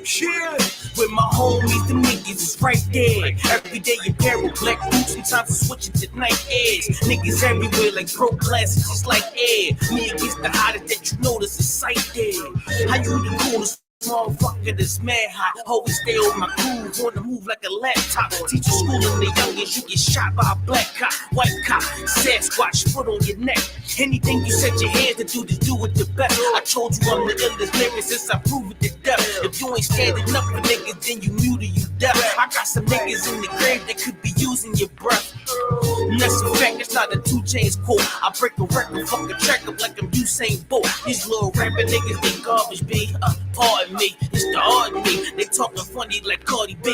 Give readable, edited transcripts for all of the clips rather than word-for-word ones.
Cheers with my homies, the niggas is right there. Every day in peril, black boots, sometimes I switch it to night airs. Niggas everywhere like broke glasses, just like air. Me against the hottest that you know there's a sight there. How you the coolest? Motherfucker that's mad hot, always stay on my groove, on the move like a laptop. Teacher schooling the youngest, you get shot by a black cop, white cop, Sasquatch, foot on your neck. Anything you set your hands to do, just do it the best. I told you I'm the illest lyricist, I prove it to death. If you ain't standing up for niggas, then you mute or you deaf. I got some niggas in the grave that could be using your breath. And that's a fact, that's not a 2 Chainz quote. I break a record, fuck a track up like I'm Usain Bolt. These little rapper niggas, they garbage, B. Pardon me, it's the hard me. They talking funny like Cardi B.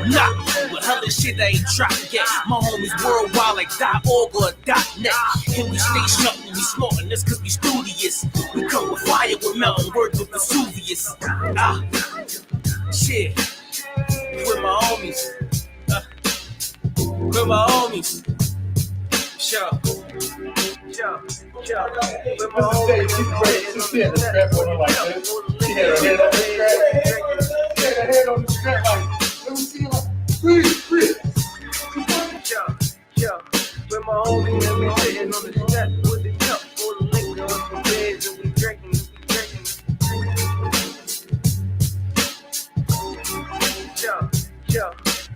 Nah, but hella shit I ain't dropped yet. My homies worldwide like .org or .net. And we stay sharp when we smart, and that's cause we studious. We come with fire with mountain work with Vesuvius. Shit, with my homies. With my homies. Sure. With my homies. She had a strap on her like this. She had her head on the strap. She had her head on the strap like, let me see, like, please. With my homies, and we sitting on the step with the cup full of liquor on some beds, and we drinking.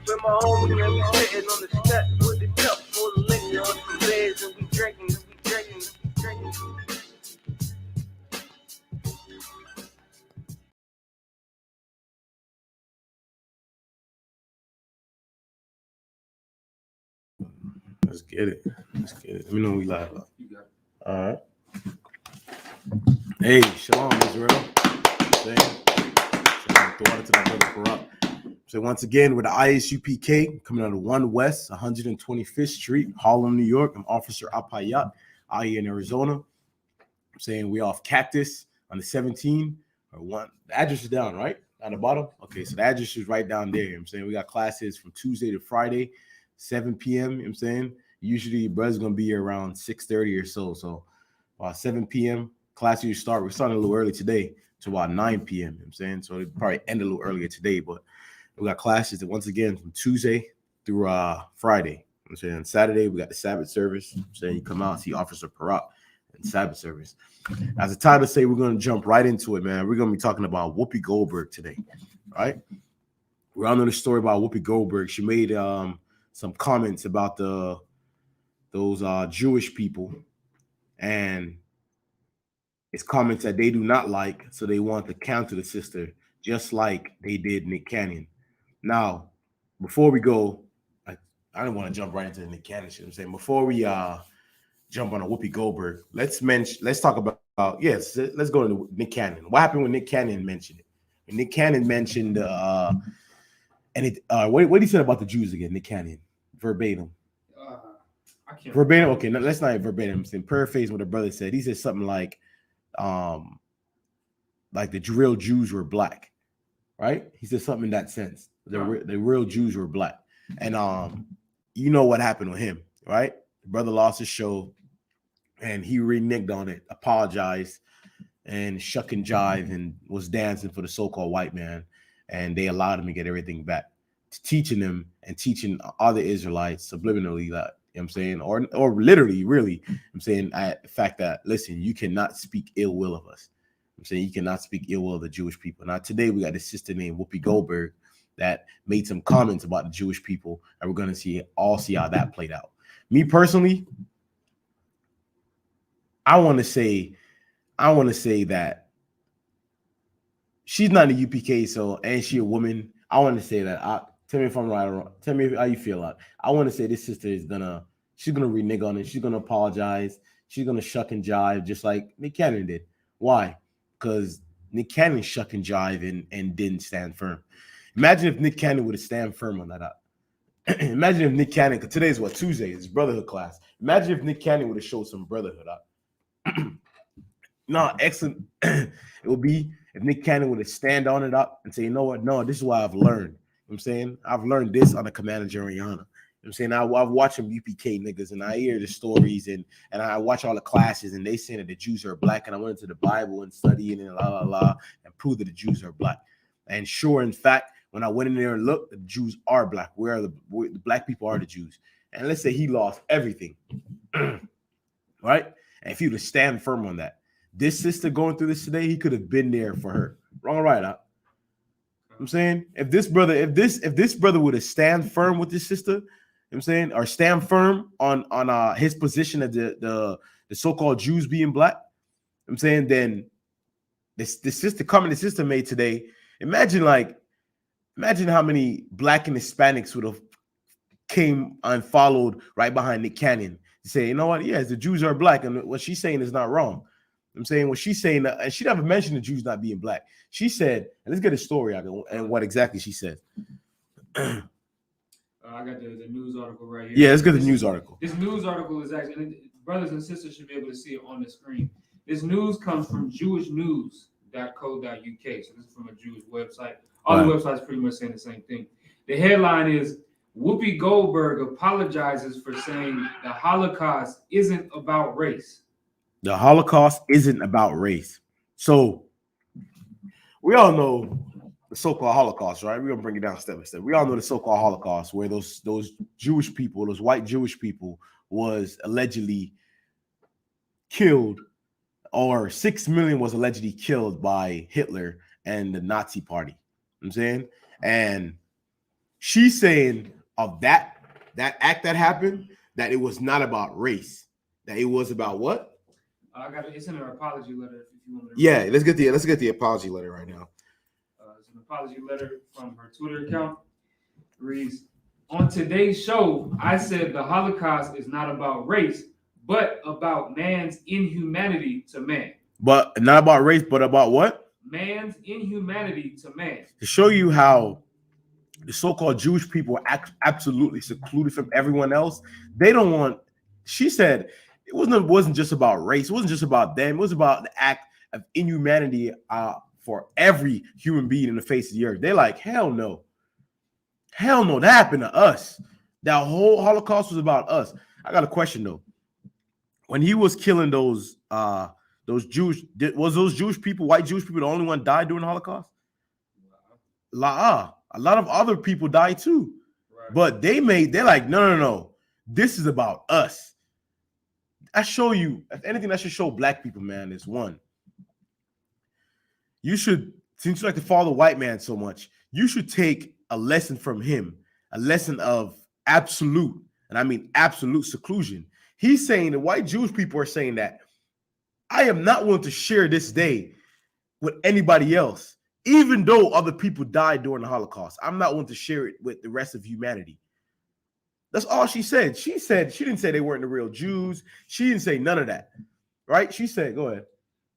With my homies, and we sitting on the step with the cup full of liquor on some beds, and we drinking. Let's get it. Let me know when we live. All right. Hey, shalom, Israel. So once again, with the ISUPK coming out of 1 West, 125th Street, Harlem, New York. I'm Officer Apayat out here in Arizona. I'm saying we off Cactus on the 17 or 1. The address is down, right? On the bottom? Okay, so the address is right down there. I'm saying we got classes from Tuesday to Friday, 7 p.m. You know what I'm saying? Usually, brother's going to be here around 6:30 or so. So, 7 p.m., class usually start. We're starting a little early today to about 9 p.m. You know what I'm saying? So, it'll probably end a little earlier today. But we got classes that once again from Tuesday through Friday. You know what I'm saying? Saturday, we got the Sabbath service. You know what I'm saying? You come out and see Officer Parak and Sabbath service. As the title say, we're going to jump right into it, man. We're going to be talking about Whoopi Goldberg today, right? We all know the story about Whoopi Goldberg. She made some comments about those Jewish people, and it's comments that they do not like, so they want to counter the sister, just like they did Nick Cannon. Now, before we go, I don't want to jump right into the Nick Cannon shit. I'm saying before we jump on a Whoopi Goldberg, let's talk about let's go to Nick Cannon. What happened when Nick Cannon mentioned it? When Nick Cannon mentioned what did he say about the Jews again? Nick Cannon, verbatim. I can't verbatim. remember. Okay, no, let's not verbatim. I'm saying paraphrase what the brother said. He said something like the real Jews were black, right? He said something in that sense. The real Jews were black, and you know what happened with him, right? The brother lost his show, and he reneged on it, apologized, and shuck and jive, and was dancing for the so-called white man, and they allowed him to get everything back, teaching them and teaching other Israelites subliminally that. You know what I'm saying, or literally, really, I'm saying the fact that, listen, you cannot speak ill will of us. I'm saying you cannot speak ill will of the Jewish people. Now, today we got a sister named Whoopi Goldberg that made some comments about the Jewish people, and we're going to see how that played out. Me personally, I want to say that she's not a UPK, and she a woman. I want to say that. Tell me if I'm right or wrong. Tell me how you feel. I want to say this sister she's gonna renege on it. She's gonna apologize. She's gonna shuck and jive just like Nick Cannon did. Why? Because Nick Cannon shuck and jive and didn't stand firm. Imagine if Nick Cannon would have stand firm on that. Imagine if Nick Cannon, because today's Tuesday, it's Brotherhood class. Imagine if Nick Cannon would have showed some brotherhood up. No, excellent. It would be if Nick Cannon would have stand on it up and say, you know what? No, this is what I've learned. You know what I'm saying? I've learned this on the Commander Juriana. You know what I'm saying? I've watched some UPK niggas and I hear the stories and I watch all the classes and they saying that the Jews are black, and I went into the Bible and studying and and prove that the Jews are black. And sure, in fact, when I went in there and looked, the Jews are black. The black people are the Jews. And let's say he lost everything, right? And if he would stand firm on that, this sister going through this today, he could have been there for her. Wrong or right? I'm saying if this brother would have stand firm with this sister, you know what I'm saying, or stand firm on his position of the so-called Jews being black, you know what I'm saying, then the sister made today. Imagine how many black and Hispanics would have came and followed right behind Nick Cannon to say, you know what, yes, the Jews are black, and what she's saying is not wrong. I'm saying what she's saying, and she never mentioned the Jews not being black. She said, and let's get a story out and what exactly she said. I got the news article right here. Yeah, let's get the news article. This news article is actually, brothers and sisters should be able to see it on the screen. This news comes from jewishnews.co.uk. So this is from a Jewish website. All the websites pretty much saying the same thing. The headline is, Whoopi Goldberg apologizes for saying the Holocaust isn't about race. The Holocaust isn't about race. So we all know the so-called Holocaust, right? We're gonna bring it down step by step. We all know the so-called Holocaust, where those Jewish people, those white Jewish people, was allegedly killed, or 6 million was allegedly killed by Hitler and the Nazi Party. You know what I'm saying, and she's saying of that act that happened, that it was not about race, that it was about what? I got it. It's in her apology letter. If you want to let's get the apology letter right now. It's an apology letter from her Twitter account. It reads, on today's show, I said the Holocaust is not about race, but about man's inhumanity to man. But not about race, but about what? Man's inhumanity to man. To show you how the so-called Jewish people are absolutely secluded from everyone else. They don't want. She said it wasn't just about race. It wasn't just about them. It was about the act of inhumanity for every human being in the face of the earth. They're like, hell no, that happened to us. That whole Holocaust was about us. I got a question though. When he was killing those Jewish, was those Jewish people, white Jewish people, the only one died during the Holocaust? A lot of other people died too. Right. But they're like, no. This is about us. I show you, if anything, that should show black people, man, is one. You should, since you like to follow the white man so much, you should take a lesson from him, a lesson of absolute, and I mean absolute seclusion. He's saying the white Jewish people are saying that I am not willing to share this day with anybody else, even though other people died during the Holocaust. I'm not willing to share it with the rest of humanity. That's all she said. She didn't say they weren't the real Jews. She didn't say none of that, right? She said, go ahead.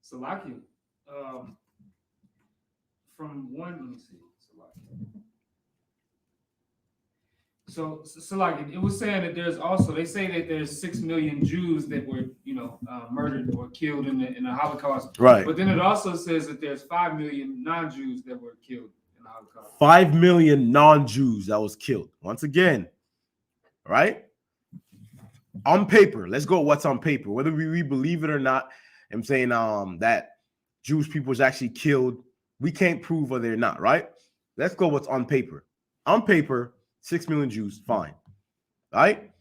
Salakia, from one, let me see. So Salakia, it was saying that they say that there's 6 million Jews that were, murdered or killed in the Holocaust. Right. But then it also says that there's 5 million non-Jews that were killed in the Holocaust. 5 million non-Jews that was killed. Once again, right? On paper, let's go with what's on paper. Whether we believe it or not, I'm saying that Jewish people was actually killed. We can't prove whether they're not, right? Let's go what's on paper. On paper, 6 million Jews, fine. Right?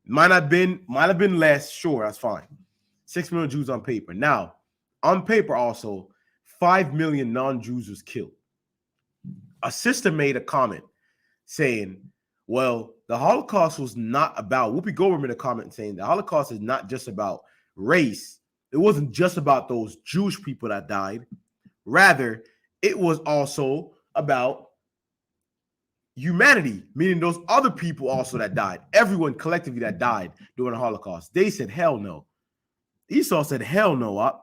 Might have been less, sure, that's fine. 6 million Jews on paper. Now, on paper also, 5 million non-Jews was killed. A sister made a comment saying, well, the Holocaust was not about, Whoopi Goldberg made a comment saying the Holocaust is not just about race. It wasn't just about those Jewish people that died. Rather, it was also about humanity, meaning those other people also that died, everyone collectively that died during the Holocaust. They said, hell no. Esau said, hell no,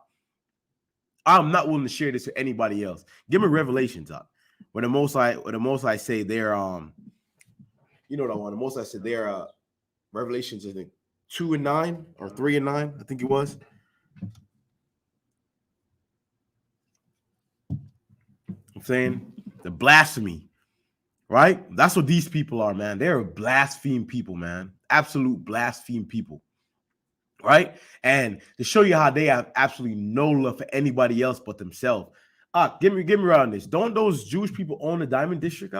I'm not willing to share this with anybody else. Give me Revelations up. When the Most High say they're you know what I want. The Most High said they're Revelations, I think 2 and 9 or 3 and 9, I think it was. I'm saying the blasphemy, right? That's what these people are, man. They're blaspheme people, man. Absolute blaspheme people, right? And to show you how they have absolutely no love for anybody else but themselves. Give me around this. Don't those Jewish people own the Diamond District?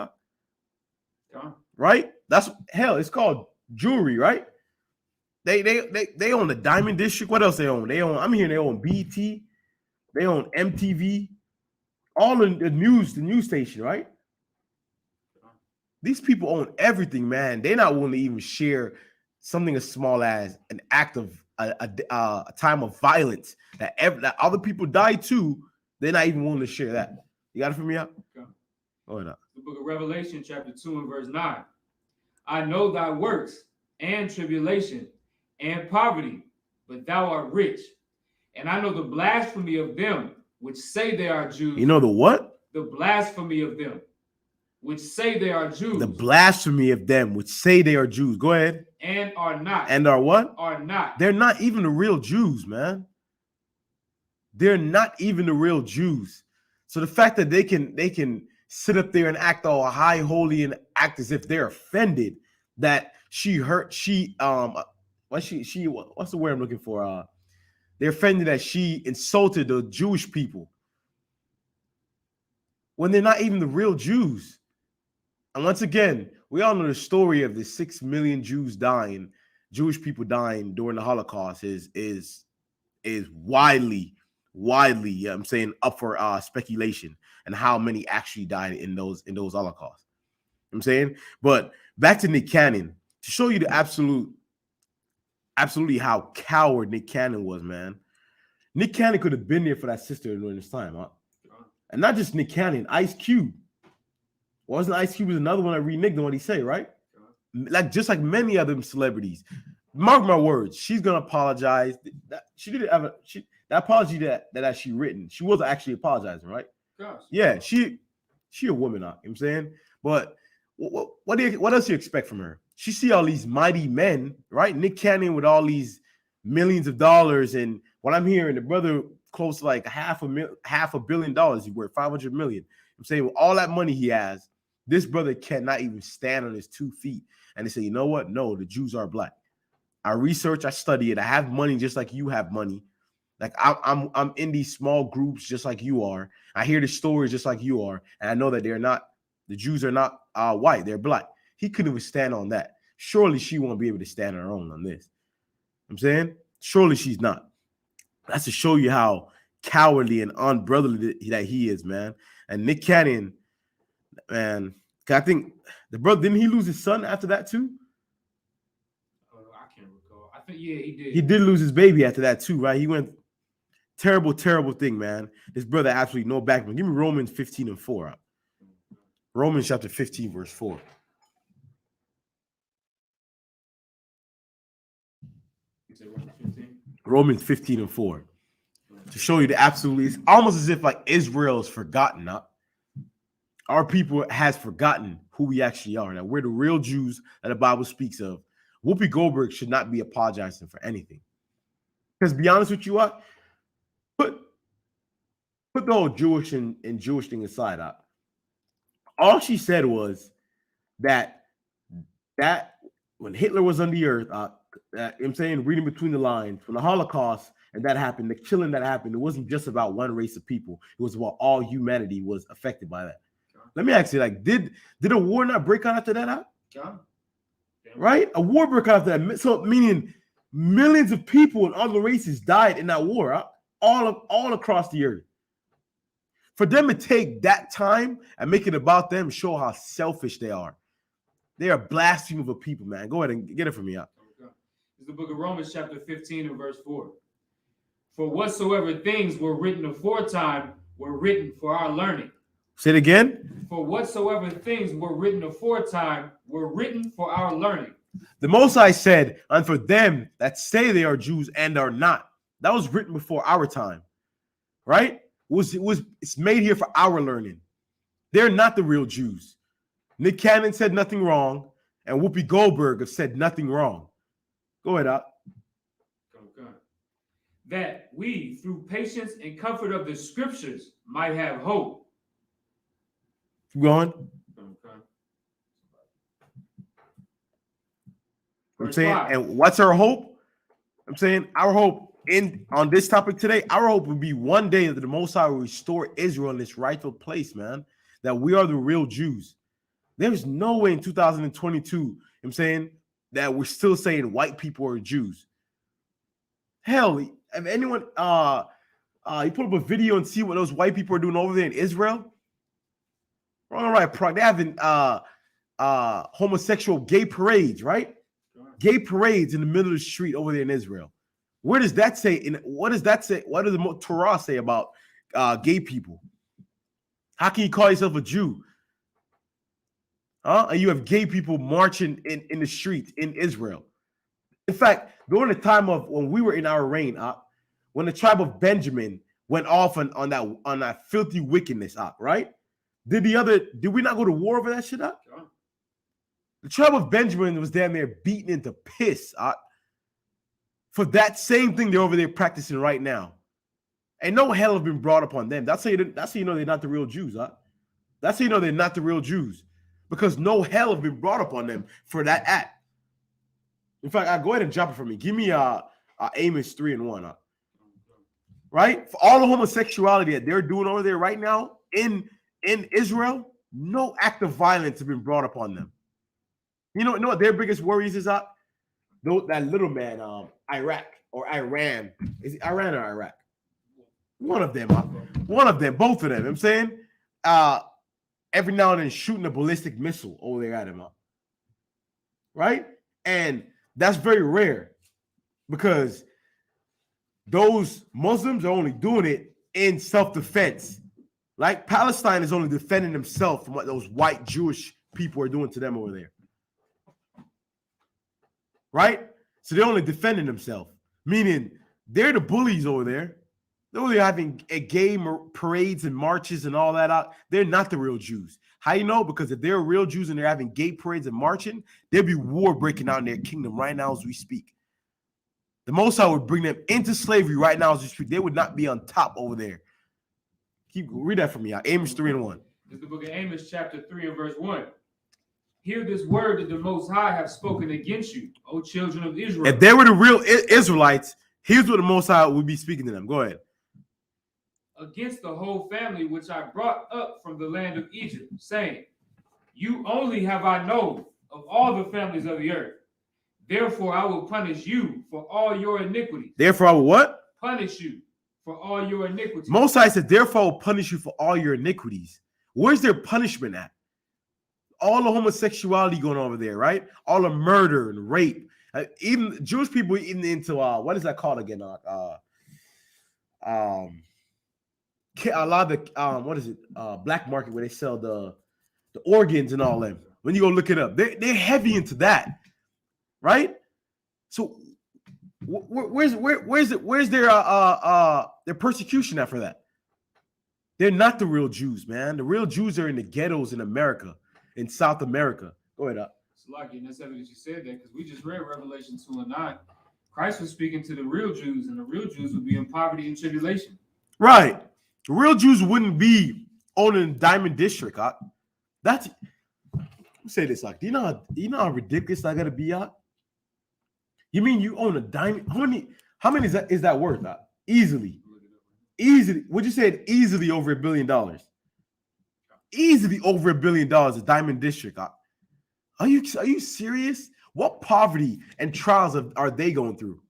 Right? That's hell. It's called jewelry, right? They own the Diamond District. What else they own? I'm hearing they own BT, they own MTV, all in the news station, right? These people own everything, man. They're not willing to even share something as small as an act of a time of violence that other people die too. They're not even willing to share that. You got it for me out? Okay. Oh, no. The book of Revelation, chapter 2 and verse 9. I know thy works and tribulation and poverty, but thou art rich. And I know the blasphemy of them which say they are Jews. You know the what? The blasphemy of them which say they are Jews. The blasphemy of them which say they are Jews. Go ahead. And are not. And are what? Are not. They're not even the real Jews, man. They're not even the real Jews. So the fact that they can sit up there and act all high holy and act as if they're offended that what's the word I'm looking for? They're offended that she insulted the Jewish people when they're not even the real Jews. And once again, we all know the story of the 6 million Jewish people dying during the Holocaust is widely, I'm saying, up for speculation and how many actually died in those Holocausts. I'm saying, but back to Nick Cannon to show you the absolutely how coward Nick Cannon was, man. Nick Cannon could have been there for that sister during this time, huh? And not just Nick Cannon, Ice Cube. Wasn't Ice Cube was another one that reneged on what he said, right? Just like many other celebrities. Mark my words, she's gonna apologize. She didn't have that apology that she written. She wasn't actually apologizing, right? Gosh. Yeah, she a woman, you know what I'm saying? But what else you expect from her? She see all these mighty men, right? Nick Cannon with all these millions of dollars, and what I'm hearing, the brother close to like $500 million. He worth $500 million. I'm saying with all that money he has, this brother cannot even stand on his 2 feet. And they say, you know what? No, the Jews are black. I research, I study it. I have money just like you have money. Like I'm in these small groups just like you are. I hear the stories just like you are, and I know that the Jews are not white, they're black. He couldn't even stand on that. Surely she won't be able to stand on her own on this. I'm saying, surely she's not. That's to show you how cowardly and unbrotherly that he is, man. And Nick Cannon, man, I think the brother, didn't he lose his son after that too? I can't recall. I think, yeah, he did. He did lose his baby after that too, right? He went terrible thing, man. This brother absolutely no backbone. Give me Romans 15 and 4. Romans chapter 15, verse 4. You said Romans 15? Romans 15 and 4. To show you the absolutely, it's almost as if like Israel is forgotten. Our people has forgotten who we actually are. That we're the real Jews that the Bible speaks of. Whoopi Goldberg should not be apologizing for anything. Because to be honest with you, put the whole Jewish and Jewish thing aside. All she said was that when Hitler was on the earth, I'm saying, reading between the lines, when the Holocaust and that happened, the killing that happened, it wasn't just about one race of people. It was about all humanity was affected by that. Let me ask you, like, did a war not break out after that? Right? A war broke out after that. So meaning millions of people and other races died in that war, all across the earth. For them to take that time and make it about them, show how selfish they are. They are blasphemy of a people, man. Go ahead and get it from me out. Okay. It's the book of Romans, chapter 15 and verse 4. For whatsoever things were written aforetime were written for our learning. Say it again. For whatsoever things were written aforetime were written for our learning. The Most High said, and for them that say they are Jews and are not. That was written before our time, right? It's made here for our learning. They're not the real Jews. Nick Cannon said nothing wrong, and Whoopi Goldberg have said nothing wrong. Go ahead, Out. Okay. That we, through patience and comfort of the scriptures, might have hope. Keep going. Okay. I'm Verse saying, 5. and what's our hope? I'm saying our hope on this topic today, our hope would be one day that the Most High will restore Israel in its rightful place, man. That we are the real Jews. There's no way in 2022, I'm saying, that we're still saying white people are Jews. Hell, if anyone you put up a video and see what those white people are doing over there in Israel. All right, they're having homosexual gay parades, right? Gay parades in the middle of the street over there in Israel. Where does that say? What does that say? What does the Torah say about gay people? How can you call yourself a Jew? And you have gay people marching in the streets in Israel. In fact, during the time of when we were in our reign, when the tribe of Benjamin went off on that filthy wickedness, right? Did we not go to war over that shit? Sure. The tribe of Benjamin was down there beaten into piss for that same thing they're over there practicing right now. And no hell have been brought upon them. That's how you know they're not the real Jews. That's how you know they're not the real Jews. Because no hell have been brought upon them for that act. In fact, go ahead and drop it for me. Give me Amos 3:1. Right? For all the homosexuality that they're doing over there right now in Israel, no act of violence have been brought upon them. You know what their biggest worries is? That little man, Iraq or Iran. Is it Iran or Iraq? One of them, both of them. I'm saying every now and then shooting a ballistic missile over there at him. Right? And that's very rare because those Muslims are only doing it in self-defense. Like Palestine is only defending themselves from what those white Jewish people are doing to them over there. Right? So they're only defending themselves, meaning they're the bullies over there. They're having gay parades and marches and all that out. They're not the real Jews. How you know? Because if they're real Jews and they're having gay parades and marching, there'd be war breaking out in their kingdom right now as we speak. The Most High would bring them into slavery right now as we speak. They would not be on top over there. Read that for me. Amos 3:1. This is the book of Amos, chapter 3 and verse 1. Hear this word that the Most High have spoken against you, O children of Israel. If they were the real Israelites, here's what the Most High would be speaking to them. Go ahead. Against the whole family which I brought up from the land of Egypt, saying, you only have I known of all the families of the earth. Therefore I will punish you for all your iniquities. Therefore I will what? Punish you for all your iniquities. Most High said, therefore I will punish you for all your iniquities. Where's their punishment at? All the homosexuality going on over there, right? All the murder and rape. Even Jewish people even into what is that called again? A lot of the what is it? Black market where they sell the organs and all them. When you go look it up, they're heavy into that, right? So where's their persecution after that? They're not the real Jews, man. The real Jews are in the ghettos in America, in South America. Go ahead up. It's lucky, and that's evident you said that because we just read Revelation 2:9. Christ was speaking to the real Jews, and the real Jews would be in poverty and tribulation. Right. The real Jews wouldn't be owning Diamond District. That's say this like, do you know how ridiculous I gotta be out? You mean you own a diamond? How many is that worth? Easily. Would you say it easily over $1 billion? Easily over $1 billion, a Diamond District. Are you serious? What poverty and trials are they going through?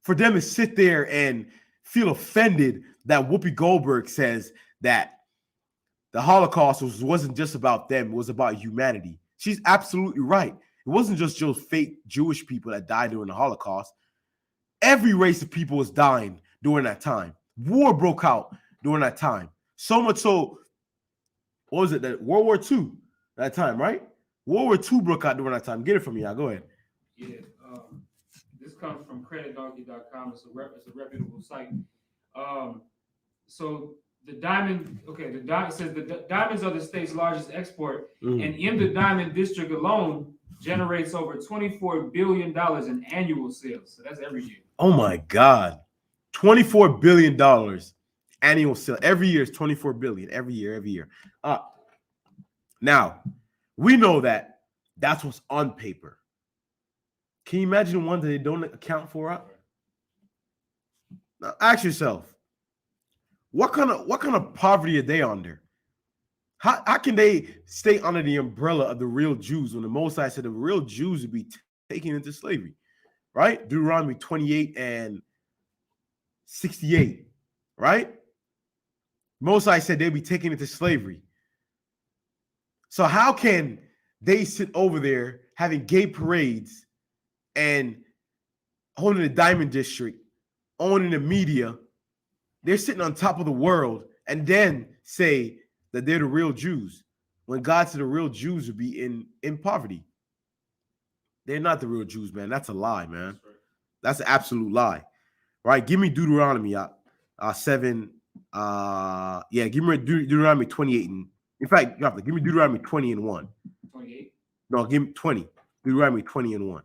For them to sit there and feel offended that Whoopi Goldberg says that the Holocaust wasn't just about them, it was about humanity. She's absolutely right. It wasn't just those fake Jewish people that died during the Holocaust. Every race of people was dying during that time. War broke out during that time. So much so, what was it? That World War II that time, right? World War II broke out during that time. Get it from me. Go ahead. Yeah. This comes from creditdonkey.com. It's a reputable site. So the diamond, it says the diamonds are the state's largest export, and in the Diamond District alone generates over $24 billion in annual sales. So that's every year. Oh my God. $24 billion Annual sale every year is 24 billion. Every year. Now we know that that's what's on paper. Can you imagine the ones that they don't account for? Now ask yourself, what kind of poverty are they under? How can they stay under the umbrella of the real Jews when the Most High said the real Jews would be taken into slavery? Right? Deuteronomy 28 and 68. Right? Most High said they'd be taken into slavery. So how can they sit over there having gay parades and holding the Diamond District, owning the media? They're sitting on top of the world and then say that they're the real Jews when God said the real Jews would be in poverty. They're not the real Jews, man. That's a lie, man. That's an absolute lie. Right? Give me Deuteronomy 7. Give me Deuteronomy 28. In fact, you have to give me Deuteronomy 20 and 1. 28? No, give me 20. Deuteronomy 20 and 1.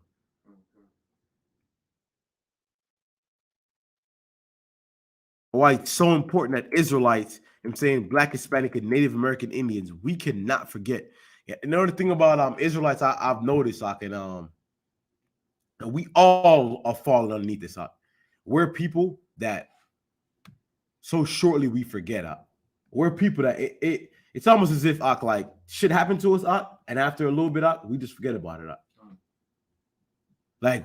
Why it's so important that Israelites, I'm saying Black, Hispanic, and Native American Indians, we cannot forget. Yeah, another thing about Israelites, I've noticed, we all are falling underneath this. We're people that so shortly we forget. We're people that it's almost as if like shit happened to us, and after a little bit, we just forget about it. Like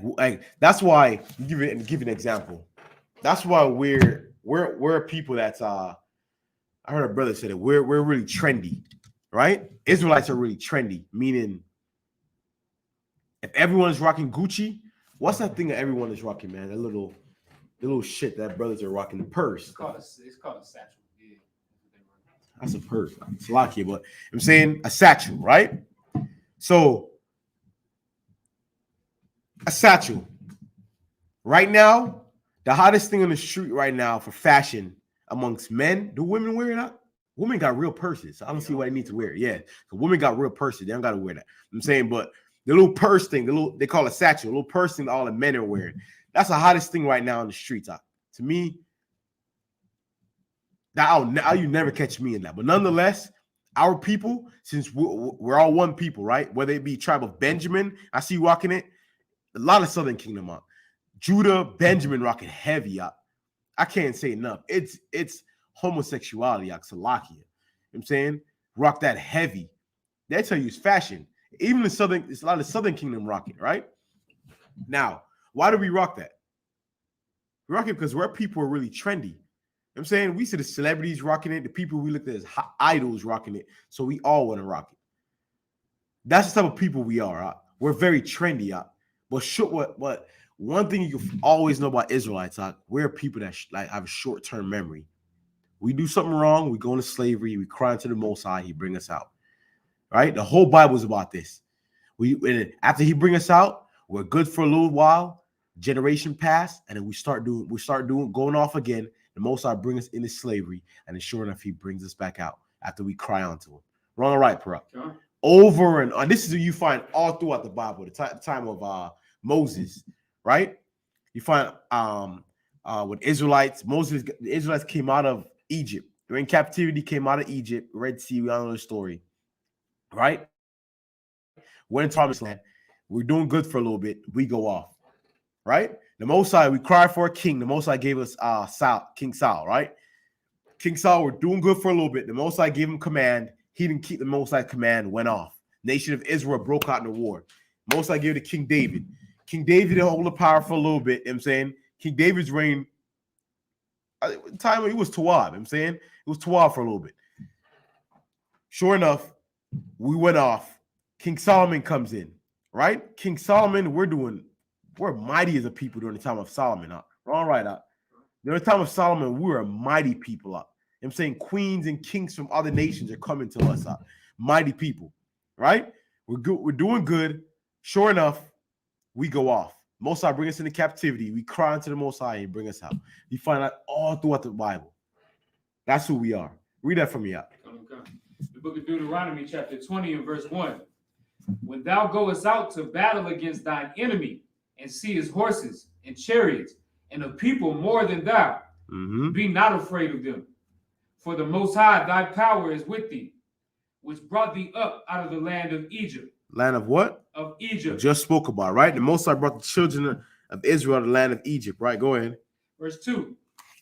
that's why give an example. That's why we're people that's I heard a brother say that we're really trendy, right? Israelites are really trendy, meaning if everyone's rocking Gucci, what's that thing that everyone is rocking, man? The little shit that brothers are rocking, the purse. It's called a satchel. Yeah. That's a purse. It's lucky, but I'm saying a satchel, right? So a satchel. Right now, the hottest thing on the street right now for fashion amongst men, do women wear it? Women got real purses. I don't see why they need to wear it. Yeah, women got real purses. They don't got to wear that. I'm saying, but the little purse thing, they call it satchel, a little purse thing that all the men are wearing. That's the hottest thing right now in the streets. To me, you never catch me in that. But nonetheless, our people, since we're all one people, right? Whether it be tribe of Benjamin, I see you rocking it. A lot of Southern Kingdom Judah, Benjamin rocking heavy up. I can't say enough. It's homosexuality, Salakia. You know what I'm saying? Rock that heavy. They tell you it's fashion. Even it's a lot of Southern Kingdom rocking, right? Now, why do we rock that? We rock it because we're people who are really trendy. You know what I'm saying? We see the celebrities rocking it, the people we look at as idols rocking it, so we all want to rock it. That's the type of people we are. We're very trendy. But one thing you can always know about Israelites, we're people that have a short-term memory. We do something wrong, we go into slavery, we cry to the Most High, He bring us out. Right? The whole Bible is about this. After He bring us out, we're good for a little while. Generation pass, and then we start going off again. The Most High bring us into slavery, and then sure enough, He brings us back out after we cry unto Him. Wrong or right, Parag? Sure. Over and on. This is what you find all throughout the Bible. The time of Moses, right? You find with Israelites, the Israelites came out of Egypt. They're in captivity, came out of Egypt, Red Sea. We all know the story, right? We're in Promised Land. We're doing good for a little bit. We go off, right? The Most High, we cry for a king. The Most High gave us King Saul, right? King Saul, we're doing good for a little bit. The Most High gave him command. He didn't keep the Most High command, went off. Nation of Israel broke out in a war. Most High gave it to King David. King David didn't hold the power for a little bit. You know what I'm saying? King David's reign, time it was Tawab. You know what I'm saying? It was Tawab for a little bit. Sure enough, we went off. King Solomon comes in, right? King Solomon, we're mighty as a people during the time of Solomon. All right. During the time of Solomon, we were mighty people. I'm saying queens and kings from other nations are coming to us. Mighty people, right? We're good. We're doing good. Sure enough, we go off. Most High bring us into captivity. We cry unto the Most High and bring us out. You find out all throughout the Bible. That's who we are. Read that from me out. Okay. The book of Deuteronomy, chapter 20 and verse 1. When thou goest out to battle against thine enemy and see his horses and chariots and a people more than thou, be not afraid of them. For the Most High, thy power is with thee, which brought thee up out of the land of Egypt. Land of what? Of Egypt. Just spoke about, right? The Most High brought the children of Israel out of the land of Egypt, right? Go ahead. Verse 2.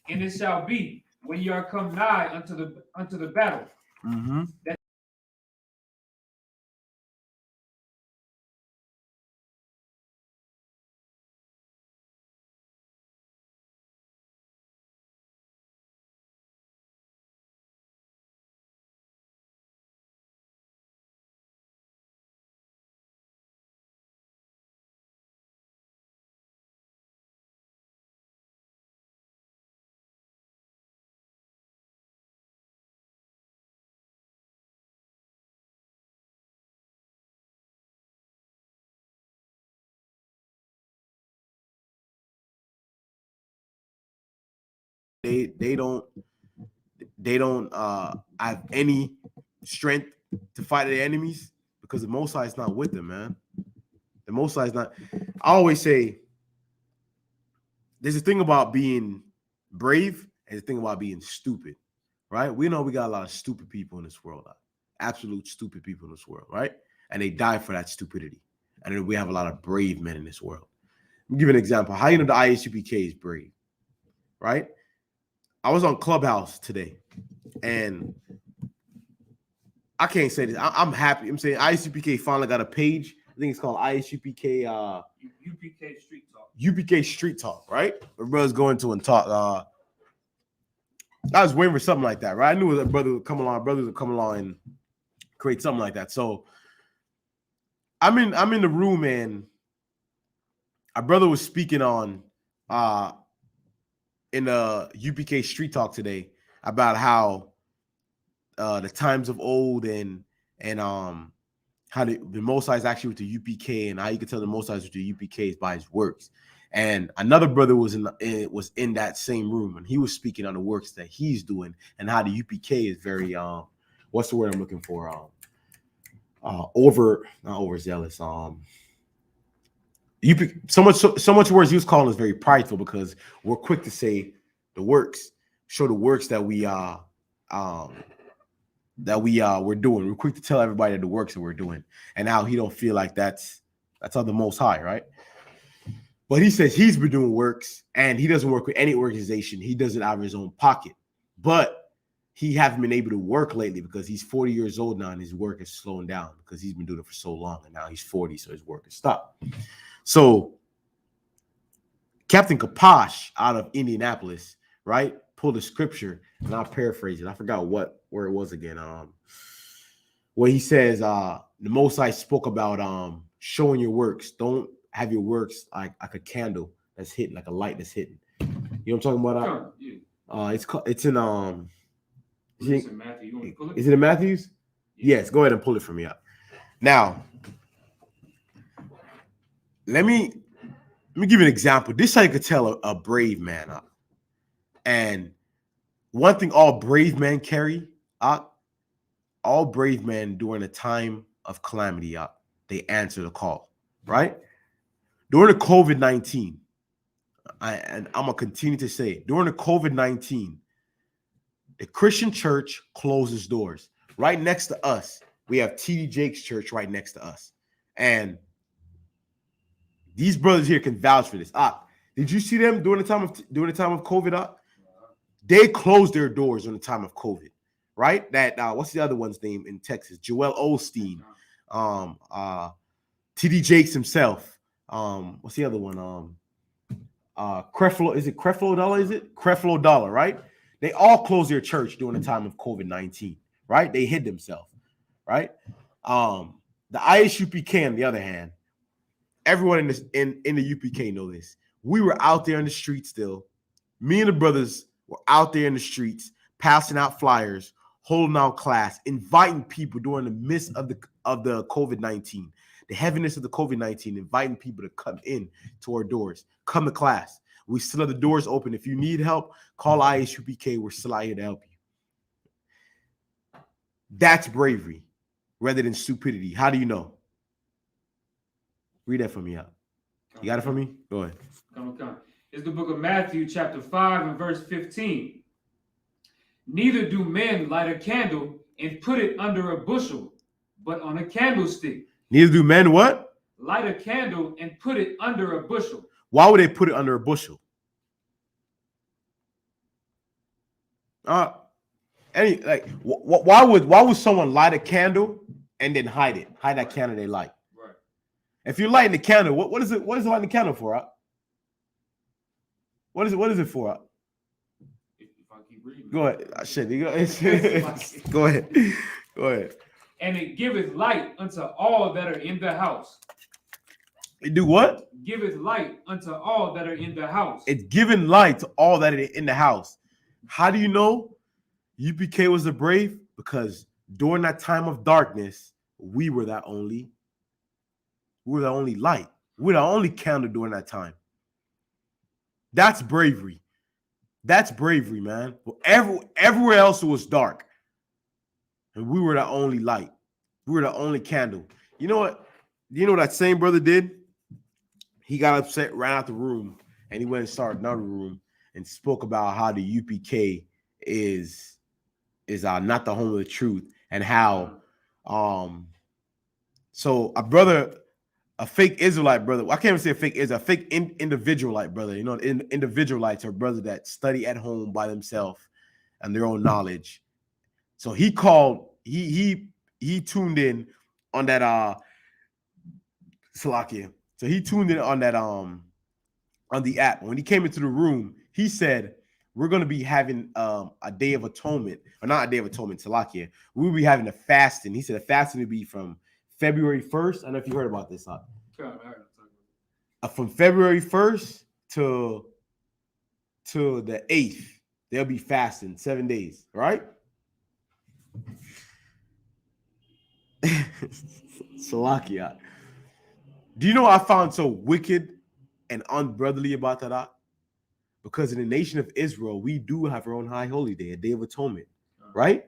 And it shall be when ye are come nigh unto the battle. Mm-hmm. That They don't have any strength to fight their enemies because the Most High is not with them, man. The Most High is not. I always say there's a thing about being brave and a thing about being stupid, right? We know we got a lot of stupid people in this world, absolute stupid people in this world, right? And they die for that stupidity. And then we have a lot of brave men in this world. I'll give you an example. How you know the ISUPK is brave, right? I was on Clubhouse today, and I can't say this. I'm happy. I'm saying ISUPK finally got a page. I think it's called ISUPK UPK Street Talk. UPK Street Talk, right? My brother's going to and talk. I was waiting for something like that, right? I knew that brother would come along. Brothers would come along and create something like that. So I'm in the room, and our brother was speaking on in the UPK Street Talk today about how the times of old and how the Most High is actually with the UPK, and how you can tell the Most High is with the UPK is by his works. And another brother was in that same room, and he was speaking on the works that he's doing and how the UPK is very what's the word I'm looking for? Not overzealous. So much words he was calling us very prideful because we're quick to say the works, show the works that we're doing. We're quick to tell everybody the works that we're doing, and how he don't feel like that's of the Most High, right? But he says he's been doing works, and he doesn't work with any organization. He does it out of his own pocket. But he hasn't been able to work lately because he's 40 years old now, and his work is slowing down because he's been doing it for so long, and now he's 40, so his work has stopped. So Captain Kaposh out of Indianapolis, right, pulled a scripture, and I'll paraphrase it. I forgot where it was again. Where he says the Most High spoke about showing your works. Don't have your works like a candle that's hitting, like a light that's hitting. You know what I'm talking about? Yeah. It's in Is it Matthew? You want to pull it? Is it in Matthews? Yeah. Yes, go ahead and pull it for me up. Now, let me give you an example. This is how you could tell a brave man up. And one thing all brave men carry up, all brave men during a time of calamity up, they answer the call, right? During the COVID-19, and I'm gonna continue to say, during the COVID-19, the Christian church closes doors. Right next to us, we have T.D. Jakes Church right next to us, and these brothers here can vouch for this. Did you see them during the time of COVID? They closed their doors during the time of COVID, right? That what's the other one's name in Texas? Joel Osteen, T.D. Jakes himself. What's the other one? Creflo, is it Creflo Dollar? Is it Creflo Dollar? Right? They all closed their church during the time of COVID-19, right? They hid themselves, right? The ISUPK, on the other hand, everyone in the UPK know this. We were out there in the streets still. Me and the brothers were out there in the streets, passing out flyers, holding out class, inviting people during the midst of the COVID-19, the heaviness of the COVID-19, inviting people to come in to our doors, come to class. We still have the doors open. If you need help, call ISUPK. We're still out here to help you. That's bravery rather than stupidity. How do you know? Read that for me out. You got it for me? Go ahead. Come. It's the book of Matthew, chapter 5, and verse 15. Neither do men light a candle and put it under a bushel, but on a candlestick. Neither do men what? Light a candle and put it under a bushel. Why would they put it under a bushel? Why would someone light a candle and then hide it? Hide that candle they light. Right. If you're lighting the candle, what is it? What is lighting the candle for? What is it for? If I keep reading. Go ahead. Go ahead. Go ahead. And it giveth light unto all that are in the house. It do what? Giveth light unto all that are in the house. It's giving light to all that are in the house. How do you know UPK was the brave? Because during that time of darkness, we were the only light. We were the only candle during that time. That's bravery. That's bravery, man. Everywhere else it was dark. And we were the only light. We were the only candle. You know what? You know what that same brother did? He got upset, ran out the room, and he went and started another room and spoke about how the UPK is not the home of the truth, and how so a fake Israelite brother, I can't even say a fake Israelite, a fake individualite brother. You know, individualites are brothers that study at home by themselves and their own knowledge. So he tuned in on that Salakia. So he tuned in on that on the app. When he came into the room, he said, we're going to be having a day of atonement, or not a day of atonement, Salakia. We'll be having a fasting. He said the fasting will be from February 1st. I don't know if you heard about this. From February 1st to the 8th, they'll be fasting 7 days, right? Salakia. Do you know what I found so wicked and unbrotherly about that? Because in the nation of Israel, we do have our own high holy day, a day of atonement, right?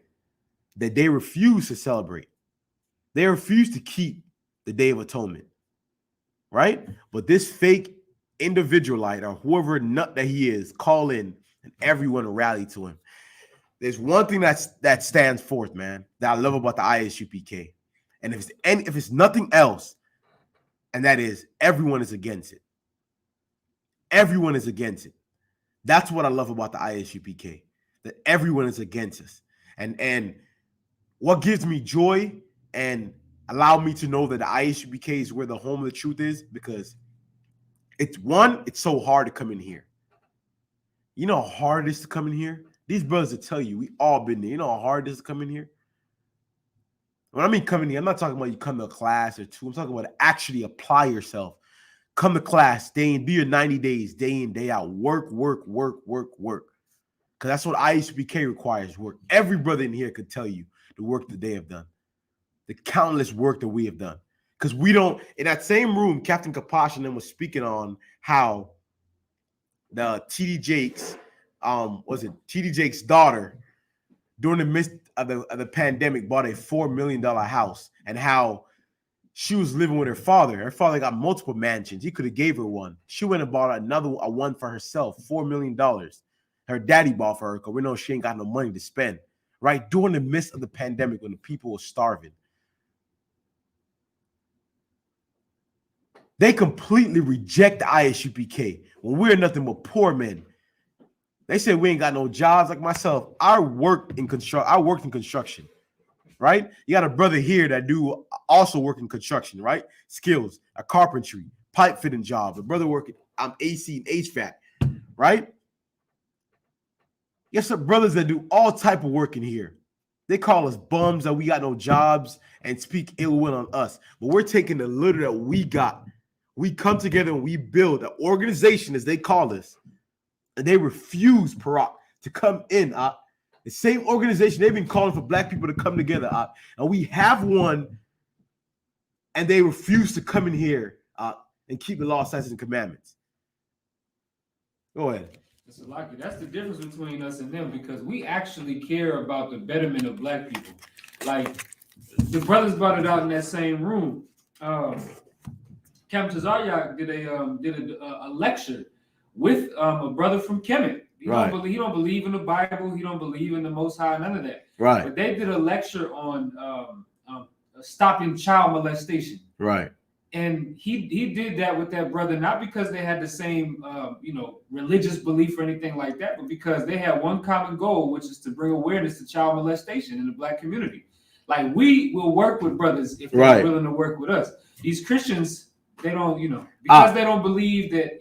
That they refuse to celebrate. They refuse to keep the day of atonement, right? But this fake individualite or whoever nut that he is, call in and everyone rally to him. There's one thing that stands forth, man, that I love about the ISUPK. And if it's nothing else, and that is everyone is against it. Everyone is against it. That's what I love about the ISUPK, that everyone is against us. And what gives me joy and allow me to know that the ISUPK is where the home of the truth is, because it's so hard to come in here. You know how hard it is to come in here? These brothers will tell you, we all been there. You know how hard it is to come in here? When I mean come in here, I'm not talking about you come to a class or two. I'm talking about actually apply yourself. Come to class, do your 90 days, day in, day out. Work. Because that's what ISUPK requires, work. Every brother in here could tell you the work that they have done. The countless work that we have done. Because we don't, in that same room, Captain Kapash and them was speaking on how the TD Jakes, TD Jake's daughter, during the midst of the pandemic, bought a $4 million house, and how she was living with her father. Her father got multiple mansions. He could have gave her one. She went and bought a one for herself, $4 million. Her daddy bought for her because we know she ain't got no money to spend, right? During the midst of the pandemic when the people were starving. They completely reject the ISUPK when we're nothing but poor men. They said we ain't got no jobs. Like myself, I worked in construction, right? You got a brother here that do also work in construction, right? Skills, a carpentry, pipe fitting job. A brother working, I'm AC and HVAC, right? Yes, some brothers that do all type of work in here. They call us bums that we got no jobs and speak ill will on us. But we're taking the little that we got. We come together and we build an organization, as they call us. And they refuse, Parak, to come in. The same organization, they've been calling for black people to come together. And we have one, and they refuse to come in here and keep the law, statutes, and commandments. Go ahead. That's the difference between us and them, because we actually care about the betterment of black people. Like, the brothers brought it out in that same room. Captain Tazayak did a lecture with a brother from Kemet, He don't believe in the Bible. He don't believe in the Most High. None of that. Right. But they did a lecture on stopping child molestation. Right. And he did that with that brother, not because they had the same religious belief or anything like that, but because they had one common goal, which is to bring awareness to child molestation in the Black community. Like, we will work with brothers if they're willing to work with us. These Christians, they don't, because they don't believe that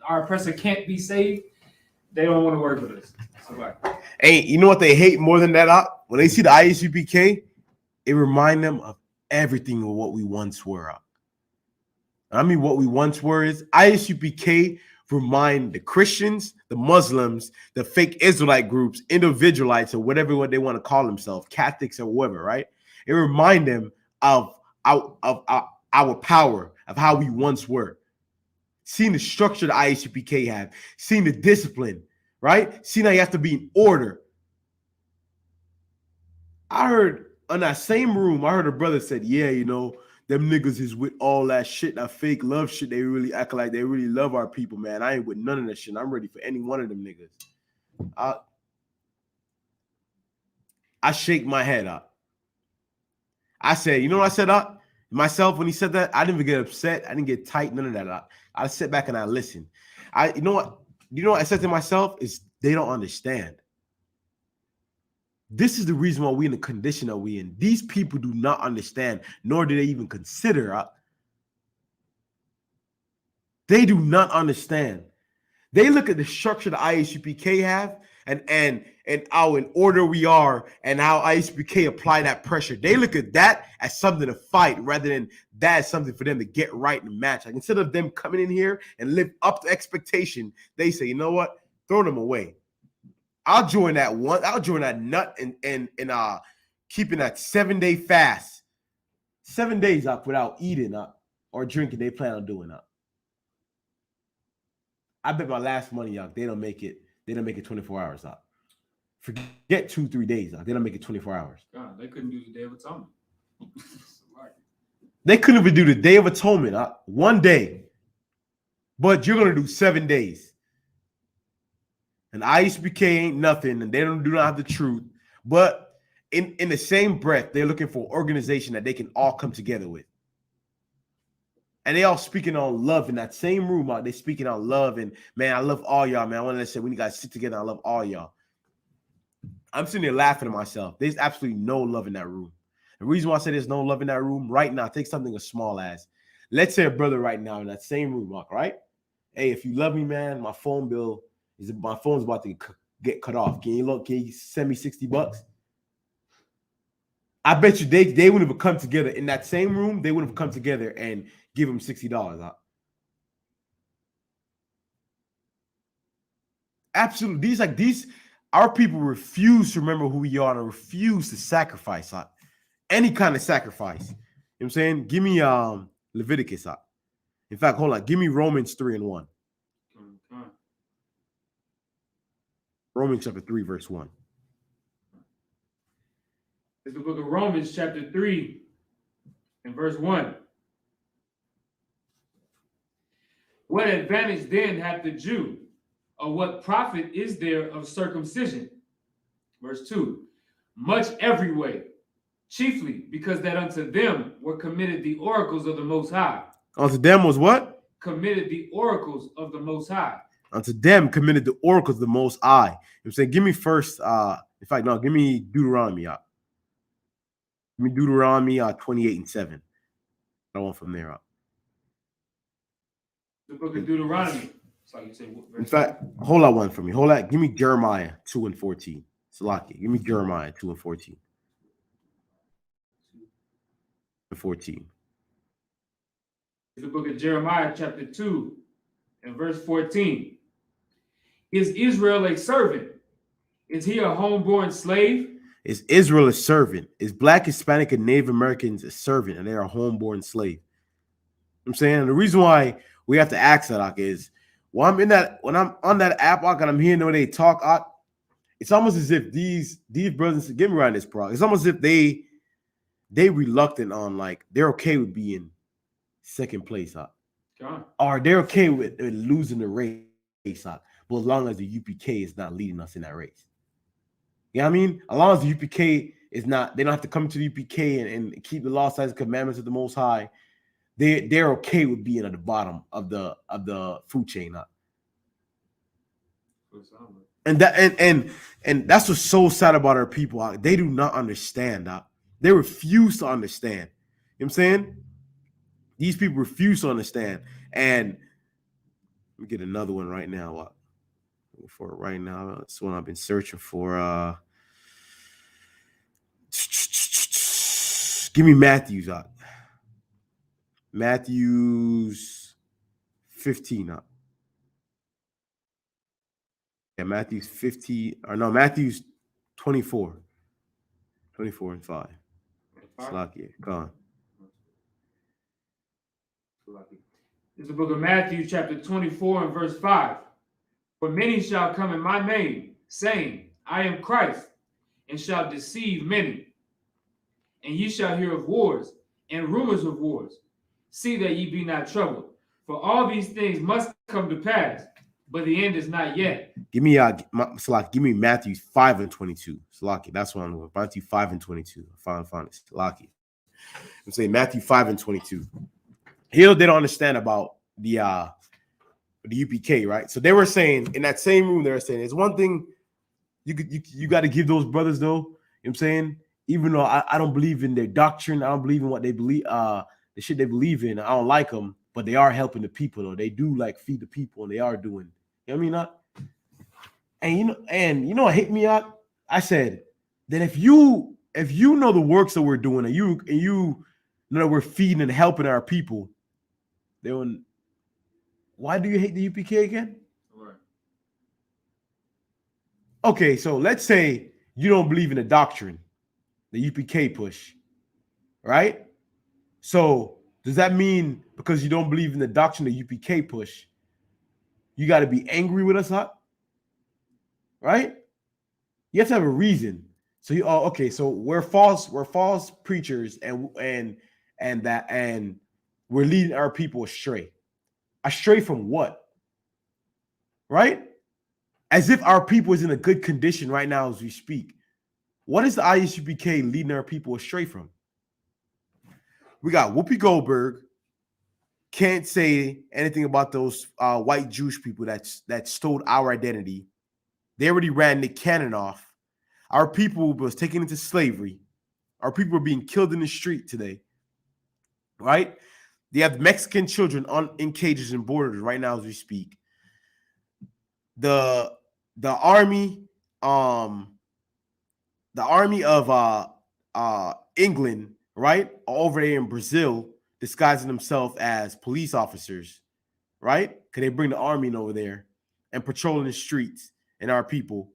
our oppressor can't be saved, they don't want to work with us. So, hey, you know what they hate more than that? When they see the ISUPK, it reminds them of everything of what we once were. I mean, what we once were is ISUPK remind the Christians, the Muslims, the fake Israelite groups, individualites, or whatever what they want to call themselves, Catholics or whatever, right? It remind them of our power, of how we once were. Seeing the structure the ISUPK have, seeing the discipline, right? Seeing how you have to be in order. I heard in that same room, I heard a brother said, yeah, them niggas is with all that shit, that fake love shit. They really act like they really love our people, man. I ain't with none of that shit. I'm ready for any one of them niggas. I shake my head up. I said, you know what I said up? Myself, when he said that, I didn't even get upset. I didn't get tight, none of that. I sit back and I listen. You know what I said to myself is they don't understand. This is the reason why we're in the condition that we're in. These people do not understand, nor do they even consider. They do not understand. They look at the structure the ISUPK have and how in order we are and how ISUPK apply that pressure. They look at that as something to fight rather than that as something for them to get right in the match. Like, instead of them coming in here and live up to expectation, they say, you know what? Throw them away. I'll join that one. I'll join that nut and keeping that 7-day fast. 7 days up without eating or drinking. They plan on doing that. I bet my last money, they don't make it. They don't make it 24 hours up. Forget 2-3 days. They don't make it 24 hours. God, they couldn't do the Day of Atonement. They couldn't even do the Day of Atonement 1 day. But you're gonna do 7 days. And ISBK ain't nothing, and they do not have the truth. But in the same breath, they're looking for an organization that they can all come together with. And they all speaking on love in that same room. They speaking on love, and man, I love all y'all, man. I want to say when you guys sit together, I love all y'all. I'm sitting there laughing at myself. There's absolutely no love in that room. The reason why I say there's no love in that room right now, take something as small as, let's say a brother right now in that same room, right? Hey, if you love me, man, my phone's about to get cut off. Can you send me $60? I bet you they wouldn't have come together in that same room. They wouldn't have come together and give him $60. Absolutely. These our people refuse to remember who we are and refuse to sacrifice any kind of sacrifice. You know what I'm saying? Give me Leviticus. In fact, hold on. Give me Romans 3:1. Romans chapter 3, verse 1. It's the book of Romans, chapter 3, and verse 1. What advantage then hath the Jew, or what profit is there of circumcision? Verse 2. Much every way, chiefly because that unto them were committed the oracles of the Most High. Unto them was what? Committed the oracles of the Most High. Unto them committed the oracles of the Most High. I'm saying, give me first, in fact, no, give me Deuteronomy. Give me Deuteronomy 28:7. I want from there up. The book of Deuteronomy. So you say, in fact, hold on one for me. Hold on. Give me Jeremiah 2:14. Salaki. Give me Jeremiah 2:14. 14. The book of Jeremiah, chapter 2, and verse 14. Is Israel a servant? Is he a homeborn slave? Is Israel a servant? Is Black, Hispanic, and Native Americans a servant, and they're a homeborn slave? I'm saying the reason why we have to ask that is when I'm on that app and I'm hearing the way they talk, it's almost as if these brothers, get me right in this pro. It's almost as if they reluctant on, like, they're okay with being second place, or they're okay with losing the race, but as long as the UPK is not leading us in that race. You know what I mean? As long as the UPK is not, they don't have to come to the UPK and keep the law, statutes, and commandments of the Most High. They're okay with being at the bottom of the food chain. And that's what's so sad about our people. They do not understand. They refuse to understand. You know what I'm saying? These people refuse to understand. And let me get another one right now. For right now, that's one I've been searching for. Give me Matthews. Matthews 15. Yeah, Matthews 50, or no, Matthews 24. 24 and 5. Slakia, go on. It's the book of Matthew, chapter 24 and verse 5. For many shall come in my name, saying, I am Christ, and shall deceive many. And ye shall hear of wars and rumors of wars. See that ye be not troubled. For all these things must come to pass, but the end is not yet. Give me Matthew 5 and 22. Salaki, that's what I'm doing. Matthew 5 and 22. Find it. Salaki. I'm saying Matthew 5 and 22. Here they don't understand about the UPK, right? So they were saying in that same room, they were saying it's one thing you got to give those brothers though. You know what I'm saying? Even though I don't believe in their doctrine, I don't believe in what they believe, the shit they believe in. I don't like them, but they are helping the people though. They do like feed the people, and they are doing. You know what I mean? And you know what hit me up? I said that if you know the works that we're doing, and you know that we're feeding and helping our people, then why do you hate the UPK again? Right. Okay, so let's say you don't believe in the doctrine, the UPK push, right? So does that mean because you don't believe in the doctrine, the UPK push, you got to be angry with us, huh? Right? You have to have a reason. So okay, so we're false preachers, and we're leading our people astray. Astray from what? Right? As if our people is in a good condition right now as we speak. What is the ISUPK leading our people astray from? We got Whoopi Goldberg. Can't say anything about those white Jewish people that stole our identity. They already ran Nick Cannon off. Our people was taken into slavery. Our people are being killed in the street today. Right? They have Mexican children in cages and borders right now as we speak. The army of England, right, over there in Brazil, disguising themselves as police officers, right? Because they bring the army in over there and patrolling the streets and our people.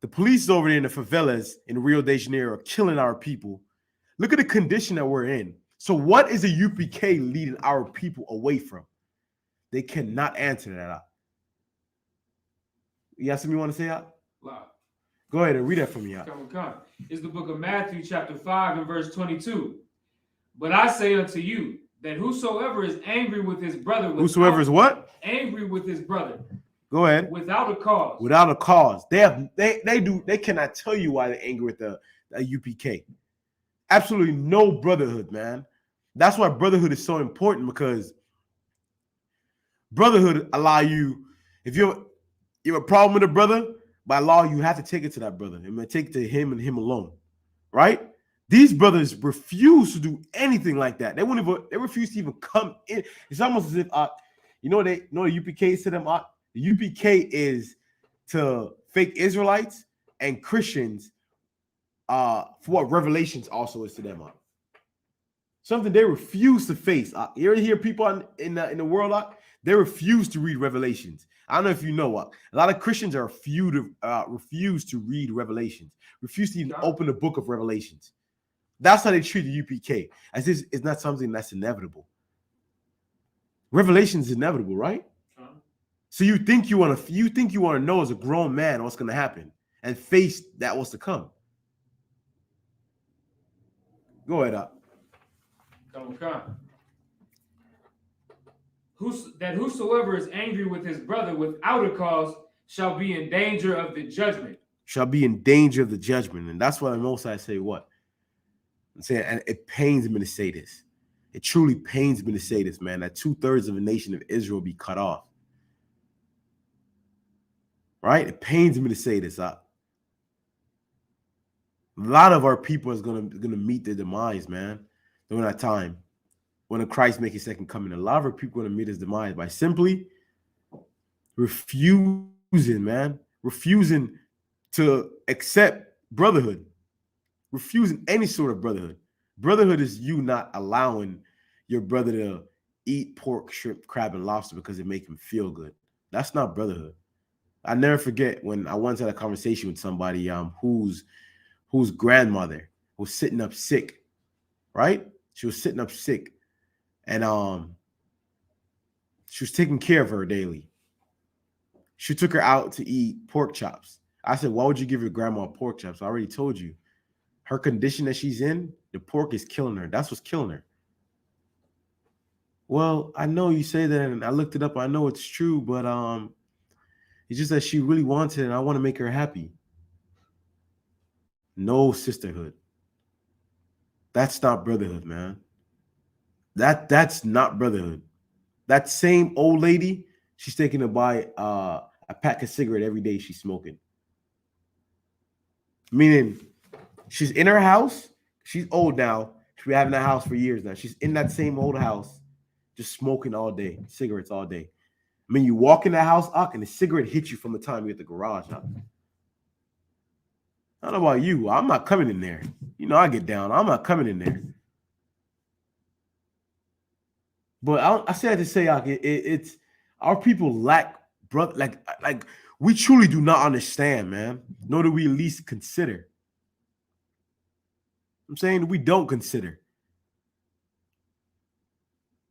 The police over there in the favelas in Rio de Janeiro are killing our people. Look at the condition that we're in. So what is the UPK leading our people away from? They cannot answer that. You have something you want to say out? Wow. Go ahead and read that for me out. Come. It's the book of Matthew, chapter 5 and verse 22. But I say unto you that whosoever is angry with his brother, whosoever is what? Angry with his brother. Go ahead. Without a cause. Without a cause. They cannot tell you why they're angry with the UPK. Absolutely no brotherhood, man. That's why brotherhood is so important, because brotherhood allow you, if you have a problem with a brother, by law you have to take it to that brother. I'm gonna take it to him and him alone, right? These brothers refuse to do anything like that. They refuse to even come in. It's almost as if the UPK to them. The UPK is to fake Israelites and Christians for what Revelations also is to them. Something they refuse to face. You ever hear people in the world? They refuse to read Revelations. I don't know if you know what. A lot of Christians are refuse to read Revelations. Refuse to even open the book of Revelations. That's how they treat the UPK. As if it's not something that's inevitable. Revelation is inevitable, right? So you think you want to know as a grown man what's going to happen and face that what's to come. Go ahead up. Come. Whosoever is angry with his brother without a cause shall be in danger of the judgment. Shall be in danger of the judgment. And that's why the Most High say what? I'm saying, and it pains me to say this. It truly pains me to say this, man, that 2/3 of the nation of Israel be cut off. Right? It pains me to say this. A lot of our people is gonna meet their demise, man, during that time. When Christ make his second coming. A lot of our people are gonna meet his demise by simply refusing, man. Refusing to accept brotherhood. Refusing any sort of brotherhood. Brotherhood is you not allowing your brother to eat pork, shrimp, crab, and lobster because it make him feel good. That's not brotherhood. I never forget when I once had a conversation with somebody whose grandmother was sitting up sick, right? She was sitting up sick, and she was taking care of her daily. She took her out to eat pork chops. I said, why would you give your grandma pork chops? I already told you. Her condition that she's in, the pork is killing her. That's what's killing her. Well, I know you say that, and I looked it up. I know it's true, but it's just that she really wants it, and I want to make her happy. No sisterhood. That's not brotherhood, man. That's not brotherhood. That same old lady, she's taking to buy a pack of cigarette every day she's smoking. Meaning, she's in her house. She's old now. She's been having that house for years now. She's in that same old house, just smoking all day, cigarettes all day. I mean, you walk in that house, and the cigarette hits you from the time you hit the garage. I don't know about you. I'm not coming in there. You know, I get down. I'm not coming in there. But I said to say, it's our people lack, brother. Like we truly do not understand, man. Nor do we at least consider. I'm saying we don't consider.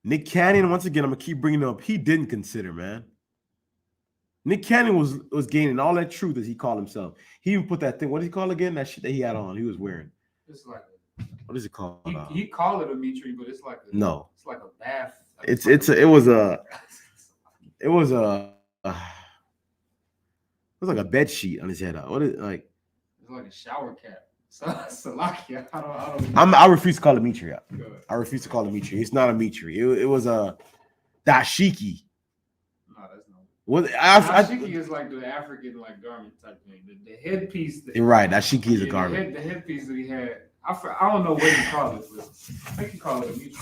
Nick Cannon, once again, I'm gonna keep bringing it up. He didn't consider, man. Nick Cannon was gaining all that truth as he called himself. He even put that thing. What did he call again? That shit that he had on. He was wearing. It's like what is it called? He called it a Mitri, but it's like no. It's like a bath. It was like a bed sheet on his head. What is like? It's like a shower cap. Salakia. I don't. I refuse to call it Mitri. I refuse to call it Mitri. It's not a Mitri. It was a dashiki. No, that's not. What dashiki is like the African like garment type thing. The headpiece. You're right. Dashiki is a garment. The headpiece that he had. I don't know what he called it. But I think he called it a Mitri.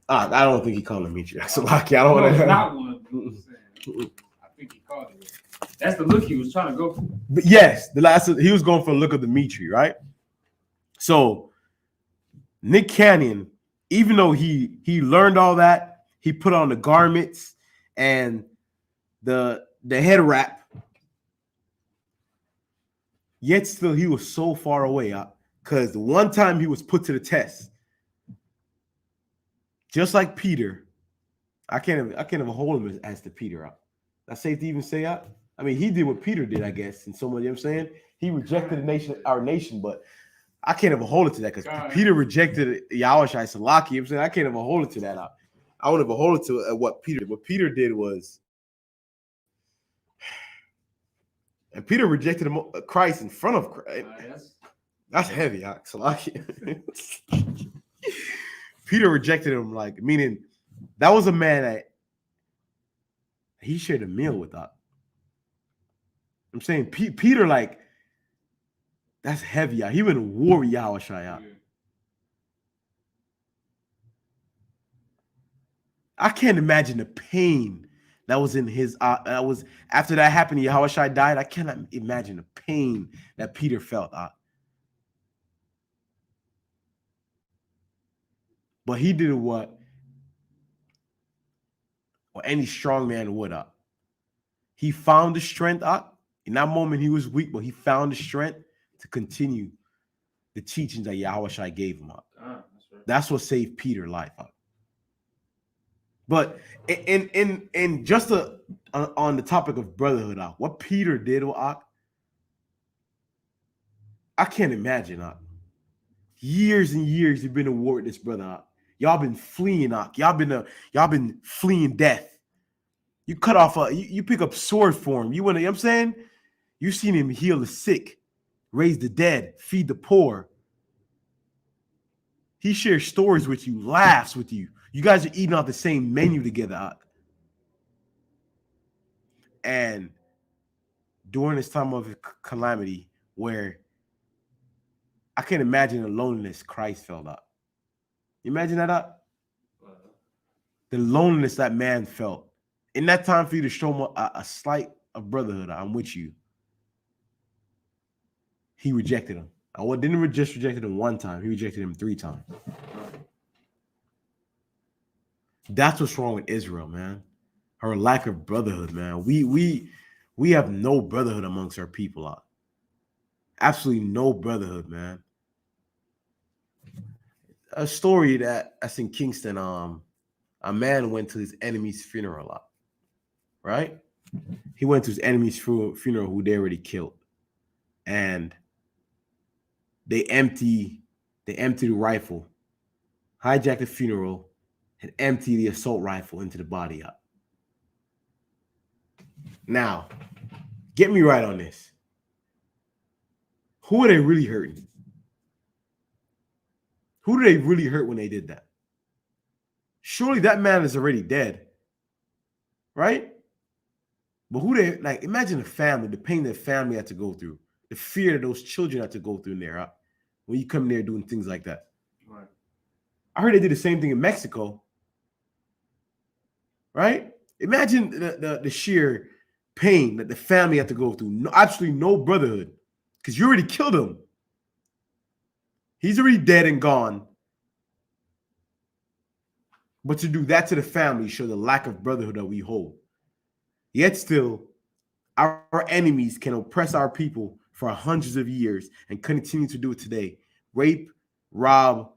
I don't think he called it Mitri. Salaki. I don't want to. It's not one. I think he called it. That's the look he was trying to go for. But yes, he was going for a look of the Mitri, right? So Nick Cannon, even though he learned all that, he put on the garments and the head wrap, yet still he was so far away, because the one time he was put to the test, just like Peter, I can't even hold him as to Peter. That's safe to even say that. I mean, he did what Peter did, I guess, in so much, you know what I'm saying? He rejected our nation, but I can't even hold it to that because Peter rejected Yahushua Salaki. You know what I'm saying? I can't even hold it to that. I won't even hold it to what Peter did. What Peter did was, and Peter rejected Christ in front of Christ. That's heavy, Salaki. Peter rejected him, like, meaning that was a man that he shared a meal with us. I'm saying Peter, like, that's heavy. He went to war with Yahushua. Yeah. I can't imagine the pain that was in his. That was after that happened. Yahushua died. I cannot imagine the pain that Peter felt. But he did what any strong man would. He found the strength. In that moment, he was weak, but he found the strength to continue the teachings that Yahushua gave him. That's what saved Peter's life. But in just on the topic of brotherhood, what Peter did, I can't imagine. Years and years you've been at war with this brother. Y'all been fleeing. Y'all been fleeing death. You cut off you pick up sword for him. You want to, you know what I'm saying? You've seen him heal the sick, raise the dead, feed the poor. He shares stories with you, laughs with you. You guys are eating off the same menu together. And during this time of calamity, where I can't imagine the loneliness Christ felt out. You imagine that? The loneliness that man felt. In that time for you to show him a slight of brotherhood, I'm with you. He rejected him. I didn't just reject him one time. He rejected him 3 times. That's what's wrong with Israel, man. Her lack of brotherhood, man. We have no brotherhood amongst our people out. Absolutely no brotherhood, man. A story that's in Kingston. A man went to his enemy's funeral lot. Right? He went to his enemy's funeral who they already killed. And they empty the rifle, hijack the funeral, and empty the assault rifle into the body up. Now, get me right on this. Who are they really hurting? Who do they really hurt when they did that? Surely that man is already dead, right? But who they, like, imagine the family, the pain that family had to go through, the fear that those children had to go through in there when you come there doing things like that. Right. I heard they did the same thing in Mexico, right? Imagine the sheer pain that the family had to go through. No, absolutely no brotherhood, because you already killed him. He's already dead and gone. But to do that to the family shows the lack of brotherhood that we hold. Yet still, our enemies can oppress our people for hundreds of years and continue to do it today. Rape, rob,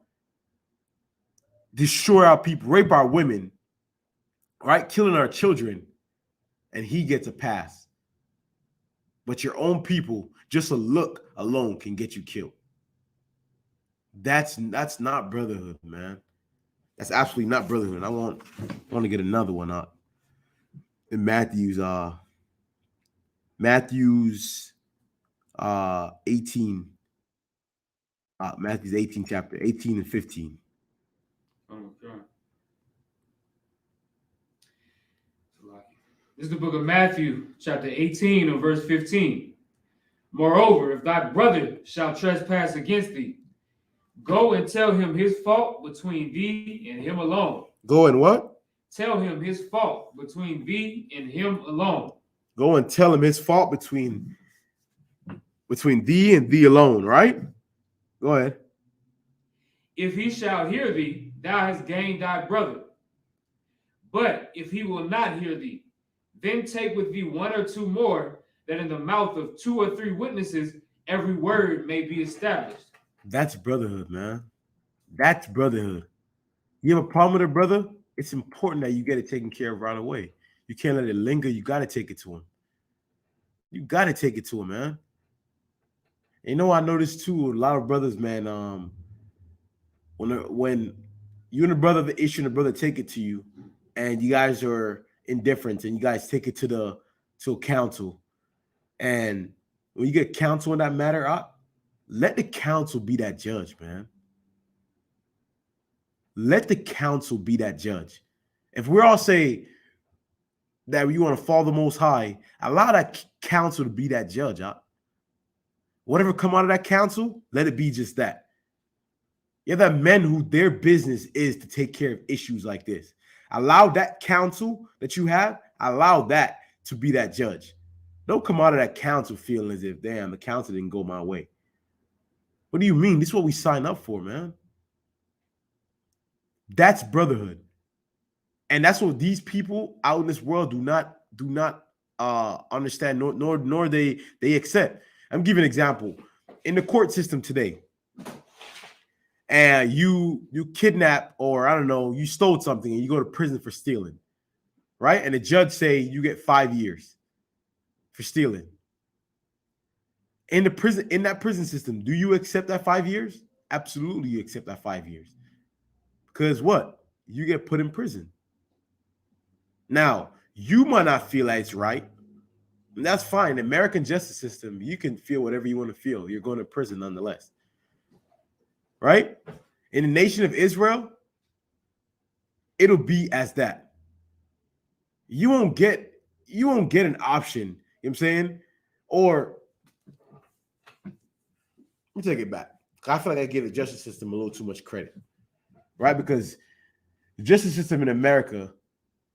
destroy our people, rape our women, right? Killing our children, and he gets a pass. But your own people, just a look alone can get you killed. That's not brotherhood, man. That's absolutely not brotherhood. I want to get another one up. In Matthew's 18. Matthew's 18, chapter 18 and 15. Okay. This is the book of Matthew, chapter 18 and verse 15. Moreover, if thy brother shall trespass against thee, go and tell him his fault between thee and him alone. Go and what? Tell him his fault between thee and him alone. Go and tell him his fault between thee and thee alone, right? Go ahead. If he shall hear thee, thou hast gained thy brother. But if he will not hear thee, then take with thee 1 or 2 more, that in the mouth of 2 or 3 witnesses every word may be established. That's brotherhood, man. That's brotherhood. You have a problem with a brother? It's important that you get it taken care of right away. You can't let it linger. You got to take it to him. You got to take it to him, man. And I noticed too, a lot of brothers, man, when you and the brother have the issue and the brother take it to you and you guys are indifferent and you guys take it to counsel. And when you get counsel in that matter, let the counsel be that judge, man. Let the counsel be that judge. If we all say that we want to follow the Most High, allow that counsel to be that judge. Whatever come out of that counsel, let it be just that. You have that men who their business is to take care of issues like this. Allow that counsel that you have, allow that to be that judge. Don't come out of that counsel feeling as if, damn, the counsel didn't go my way. What do you mean? This is what we sign up for, man. That's brotherhood. And that's what these people out in this world do not understand, nor they accept. I'm giving an example. In the court system today, and you kidnap, or I don't know, you stole something and you go to prison for stealing, right? And the judge say you get 5 years for stealing. In that prison system, do you accept that 5 years? Absolutely, you accept that 5 years. Because what? You get put in prison. Now, You might not feel that it's right. And that's fine. The American justice system, you can feel whatever you want to feel. You're going to prison nonetheless. Right? In the nation of Israel, it'll be as that. You won't get an option, you know what I'm saying? Or let me take it back. I feel like I give the justice system a little too much credit. Right? Because the justice system in America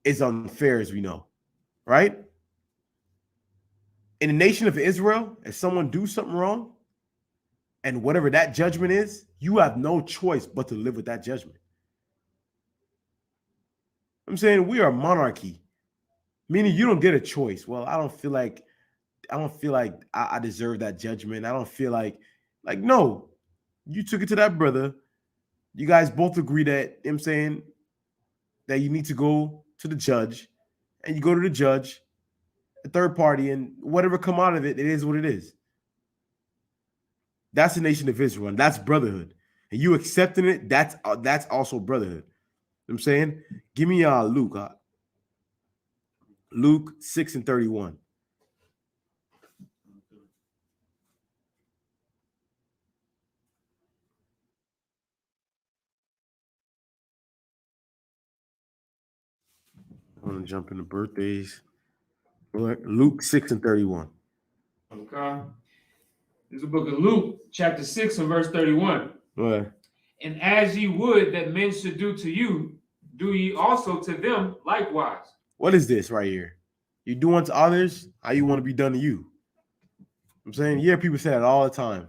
is unfair, as we know. Right? In the nation of Israel, if someone do something wrong, and whatever that judgment is, you have no choice but to live with that judgment. I'm saying we are a monarchy, meaning you don't get a choice. Well, I don't feel like I deserve that judgment. I don't feel like no, you took it to that brother. You guys both agree that, you know what I'm saying, that you need to go to the judge, and you go to the judge, a third party, and whatever come out of it, it is what it is. That's the nation of Israel, and that's brotherhood. And you accepting it, that's also brotherhood. You know what I'm saying? Give me Luke. Luke 6:31. I'm gonna jump into birthdays. Luke 6:31. Okay. This is the book of Luke, chapter 6 and verse 31. What? And as ye would that men should do to you, do ye also to them likewise. What is this right here? You do unto others how you want to be done to you. I'm saying, yeah, people say that all the time.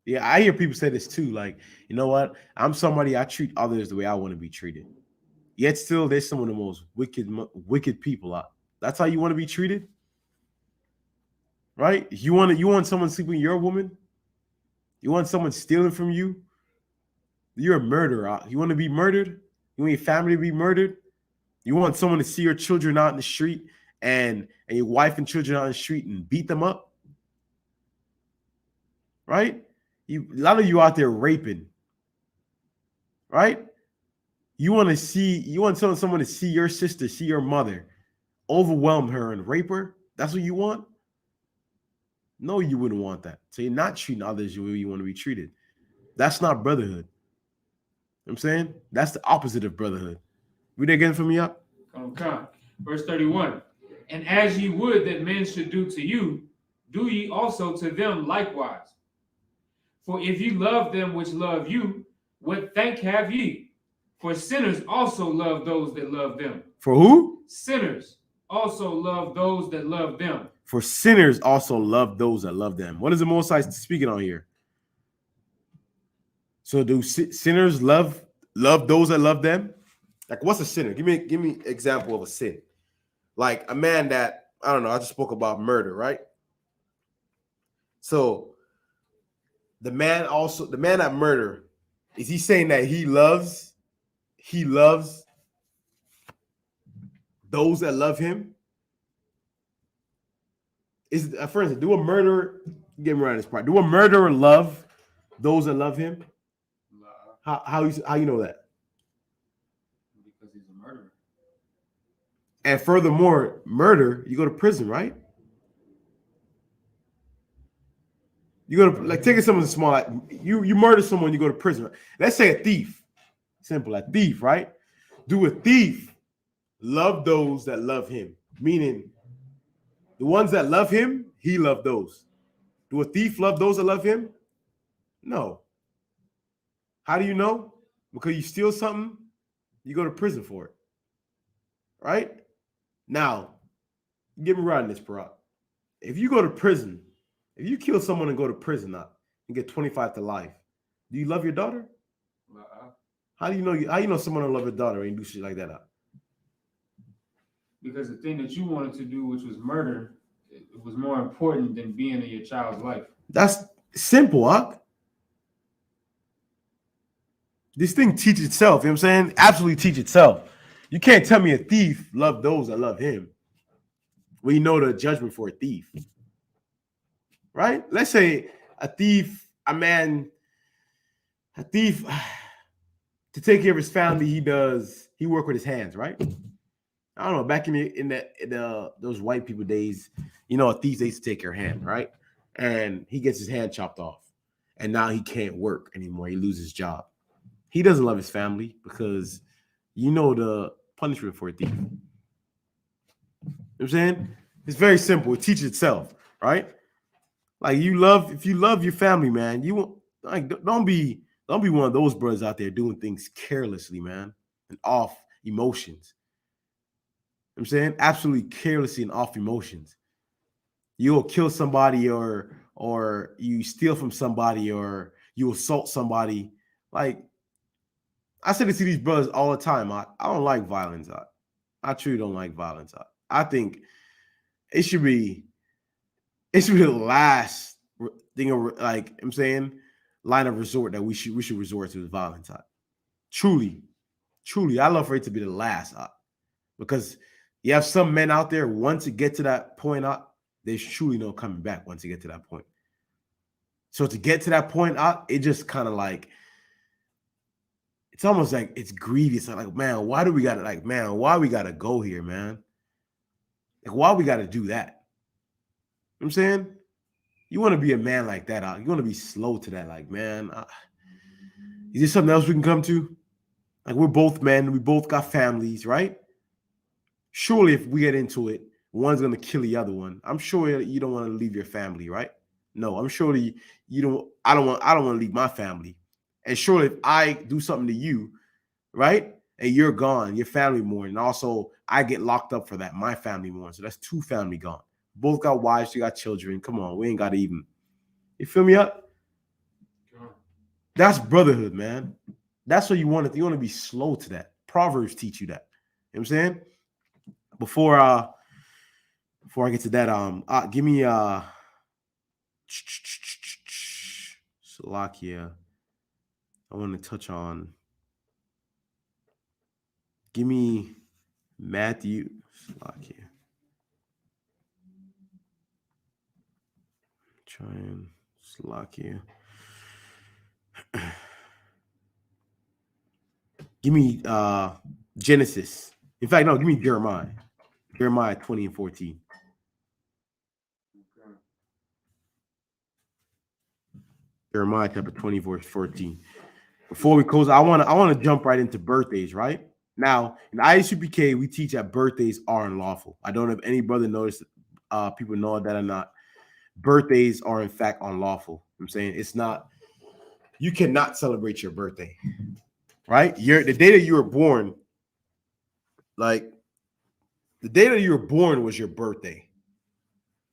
Yeah, I hear people say this too. Like, you know what? I'm somebody, I treat others the way I want to be treated. Yet still, there's some of the most wicked people out. That's how you want to be treated? Right? You want someone sleeping with your woman? You want someone stealing from you? You're a murderer. You want to be murdered? You want your family to be murdered? You want someone to see your children out in the street and your wife and children out in the street and beat them up? Right? A lot of you out there raping. Right? You want someone to see your sister, see your mother, overwhelm her and rape her? That's what you want? No, you wouldn't want that. So you're not treating others the way you want to be treated. That's not brotherhood. You know what I'm saying? That's the opposite of brotherhood. Read that again for me up. Okay. Verse 31. And as ye would that men should do to you, do ye also to them likewise. For if ye love them which love you, what thank have ye? For sinners also love those that love them. For who? Sinners also love those that love them. For sinners also love those that love them. What is the Most High speaking on here? So do sinners love those that love them? Like, what's a sinner? Give me example of a sin. Like a man that, I don't know, I just spoke about murder, right? So the man that murder, is he saying that he loves those that love him? Is for instance, do a murderer, get me right on this part, do a murderer love those that love him? How you know that? Because he's a murderer. And furthermore, murder, you go to prison, right? You go to, like, take something small, like you murder someone, you go to prison. Let's say a thief. Simple, a thief, right? Do a thief love those that love him? Meaning, the ones that love him, he loved those. Do a thief love those that love him? No. How do you know? Because you steal something, you go to prison for it. Right? Now, get me right on this, Parag. If you go to prison, if you kill someone and go to prison now, and get 25 to life, do you love your daughter? How do you know? How you know someone don't love your daughter and do shit like that? Because the thing that you wanted to do, which was murder, it was more important than being in your child's life. That's simple, huh? This thing teaches itself, you know what I'm saying? Absolutely teach itself. You can't tell me a thief love those that love him. Well, you know the judgment for a thief. Right? Let's say a thief, to take care of his family, he work with his hands, right? I don't know, back in those white people days, you know, a thief they used to take your hand, right? And he gets his hand chopped off, and now he can't work anymore. He loses his job. He doesn't love his family because you know the punishment for a thief. You know what I'm saying? It's very simple. It teaches itself, right? Like if you love your family, man, you won't like don't be one of those brothers out there doing things carelessly, man, and off emotions. You know what I'm saying absolutely carelessly and off emotions. You'll kill somebody or you steal from somebody or you assault somebody. Like I say this to these brothers all the time. I don't like violence. I truly don't like violence. I think it should be the last thing of, like I'm saying, line of resort that we should resort to is violence. Truly, I love for it to be the last because you have some men out there once it get to that point there's truly no coming back once you get to that point. So to get to that point it just kind of like it's almost like it's grievous. Like, man, why we gotta go here, man? Like, why we gotta do that? You know what I'm saying? You want to be a man like that, you want to be slow to that, like, man, is there something else we can come to? Like, we're both men, we both got families, right? Surely if we get into it, one's gonna kill the other one. I'm sure you don't want to leave your family, right? No, I'm sure you don't. I don't want to leave my family. And surely if I do something to you, right, and you're gone, your family mourn, and also I get locked up for that, my family mourn. So that's two family gone. Both got wives, you got children. Come on, we ain't got to even. You feel me up? That's brotherhood, man. That's what you want. You want to be slow to that. Proverbs teach you that. You know what I'm saying? Before I get to that, give me Slovakia. I want to touch on. Give me Matthew Slovakia. Trying Slovakia. Give me Genesis. In fact, no, give me Jeremiah. Jeremiah 20 and 14. Jeremiah chapter 20, verse 14. Before we close, I want to jump right into birthdays, right? Now, in ISUPK, we teach that birthdays are unlawful. I don't know if any brother noticed people know that or not. Birthdays are in fact unlawful. I'm saying it's not, you cannot celebrate your birthday, right? The day that you were born, like the day that you were born was your birthday,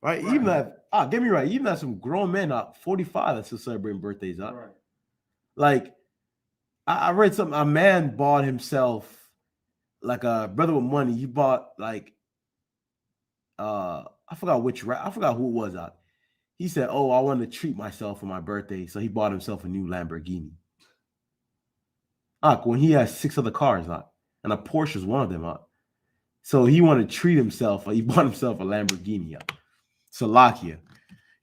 right? Even that, get me right, even that some grown men 45 that's still celebrating birthdays. Right. Like I read something, a man bought himself, like a brother with money, he bought like I forgot who it was. He said, "Oh, I want to treat myself for my birthday," so he bought himself a new Lamborghini. When he has 6 other cars, and a Porsche is one of them. So he wanted to treat himself. He bought himself a Lamborghini. Slovakia. You know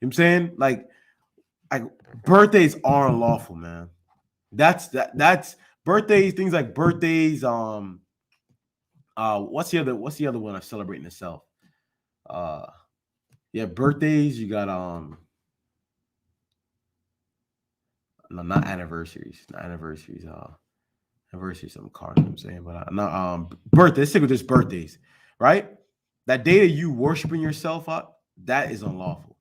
what I'm saying? Like birthdays are unlawful, man. That's birthdays, things like birthdays. What's the other one I'm celebrating itself? Yeah, birthdays. You got no, not anniversaries. Not anniversaries. Anniversaries, some card. I'm saying, but not birthdays. Let's stick with just birthdays, right? That day that you worshiping yourself that is unlawful.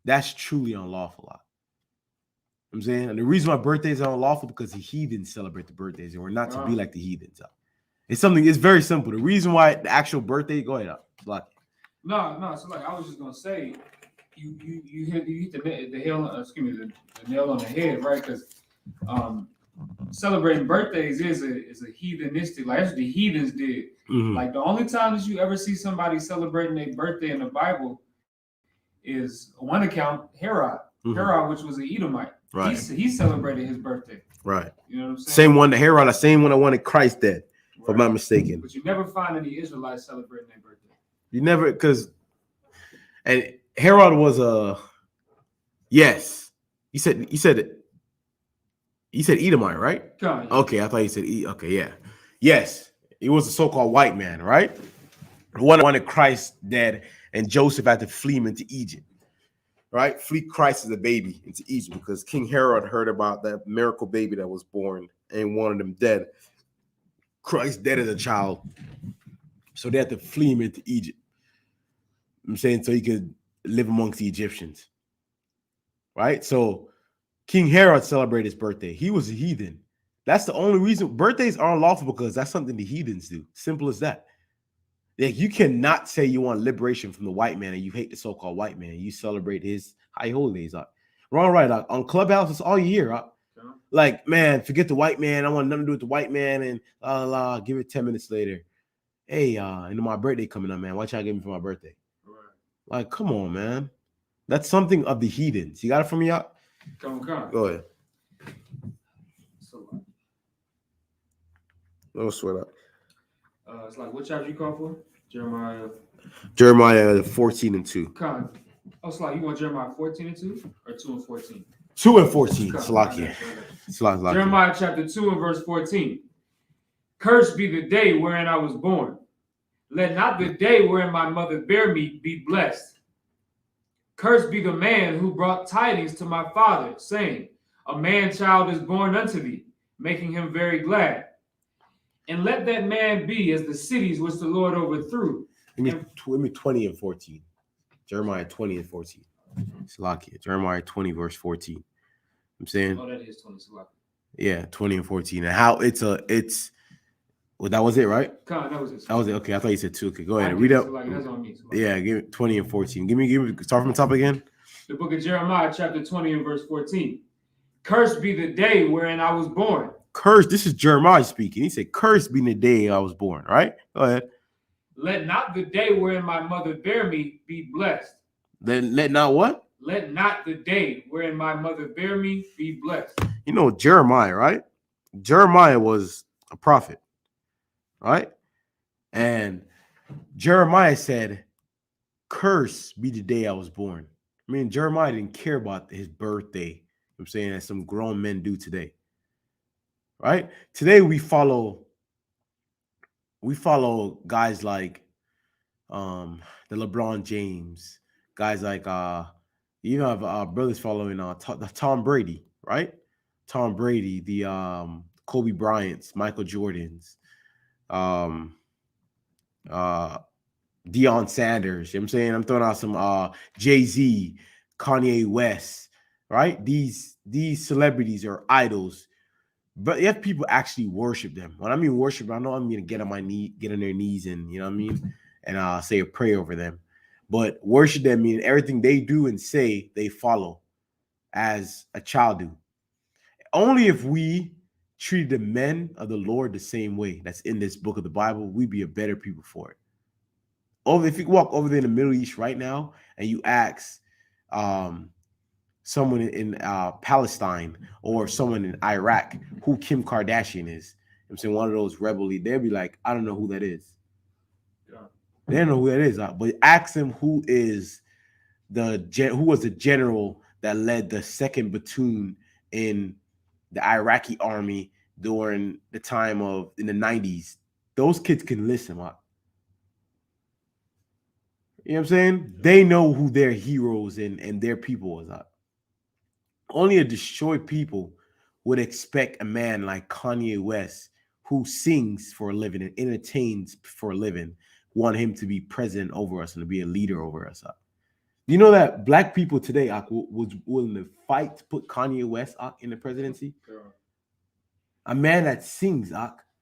That's truly unlawful. I'm saying, and the reason why birthdays are unlawful because the heathens celebrate the birthdays, and we're not to be like the heathens. It's very simple. The reason why the actual birthday, go ahead. No. So like I was just gonna say, you hit the nail on the head, right? Because celebrating birthdays is a heathenistic, like that's what the heathens did. Mm-hmm. Like the only time that you ever see somebody celebrating their birthday in the Bible is one account, Herod. Mm-hmm. Herod, which was an Edomite. Right. He celebrated his birthday. Right. You know what I'm saying? Same one, the Herod, the same one I wanted Christ dead, if I'm not mistaken. But you never find any Israelites celebrating their birthday. You never, and Herod was yes. You said Edomite, right? Yeah. Okay, I thought you said okay, yeah. Yes. He was a so-called white man, right? One wanted Christ dead, and Joseph had to flee him into Egypt, right? Flee Christ as a baby into Egypt because King Herod heard about that miracle baby that was born and wanted him dead. Christ dead as a child. So they had to flee him into Egypt. I'm saying so he could live amongst the Egyptians. Right? So King Herod celebrated his birthday. He was a heathen. That's the only reason birthdays are unlawful, because that's something the heathens do. Simple as that. Like, you cannot say you want liberation from the white man and you hate the so-called white man. You celebrate his high holy days. Wrong, right? On Clubhouse, it's all you hear. Like, man, forget the white man. I want nothing to do with the white man. And give it 10 minutes later. Hey, my birthday coming up, man. What y'all give me for my birthday? Right. Like, come on, man. That's something of the heathens. You got it from me out? Come. Go ahead. No sweat up. It's like, what chapter you call for? Jeremiah 14 and 2. Con. Oh, it's like, you want Jeremiah 14 and 2 or 2 and 14? 2 and 14. Salakia. Jeremiah chapter 2 and verse 14. Cursed be the day wherein I was born. Let not the day wherein my mother bare me be blessed. Cursed be the man who brought tidings to my father, saying, a man-child is born unto thee, making him very glad. And let that man be as the cities which the Lord overthrew. Let me 20 and 14. Jeremiah 20 and 14. Salakia. Jeremiah 20 verse 14. I'm saying. Oh, that is 20. Salakia. Yeah, 20 and 14. And how it's well, that was it, right? God, that was it. That was it. Okay, I thought you said 2. Okay, go ahead. Read up. That's on me. Yeah, give it 20 and 14. Give me start from the top again. The book of Jeremiah, chapter 20 and verse 14. Cursed be the day wherein I was born. Cursed. This is Jeremiah speaking. He said, cursed be the day I was born, right? Go ahead. Let not the day wherein my mother bare me be blessed. Then let not what? Let not the day wherein my mother bare me be blessed. You know, Jeremiah, right? Jeremiah was a prophet, right? And Jeremiah said, cursed be the day I was born. I mean, Jeremiah didn't care about his birthday. I'm saying, as some grown men do today. Right? Today we follow guys like the LeBron James, guys like you have brothers following Tom Brady, right? Tom Brady, the Kobe Bryants, Michael Jordans, Deion Sanders. You know what I'm saying? I'm throwing out some Jay-Z, Kanye West, right? These celebrities are idols. But if people actually worship them, when I mean worship, I know I'm going to get on their knees and, you know what I mean, and say a prayer over them. But worship them means everything they do and say, they follow as a child do. Only if we treat the men of the Lord the same way that's in this book of the Bible, we'd be a better people for it. If you walk over there in the Middle East right now and you ask someone in Palestine or someone in Iraq who Kim Kardashian is, I'm saying one of those rebel leaders, they'll be like, I don't know who that is. Yeah. They don't know who that is. But ask them who was the general that led the 2nd platoon in the Iraqi army during the time in the 90s. Those kids can listen up. You know what I'm saying? They know who their heroes and their people is. Only a destroyed people would expect a man like Kanye West, who sings for a living and entertains for a living, want him to be president over us and to be a leader over us. You know that black people today was willing to fight to put Kanye West in the presidency? Sure. A man that sings,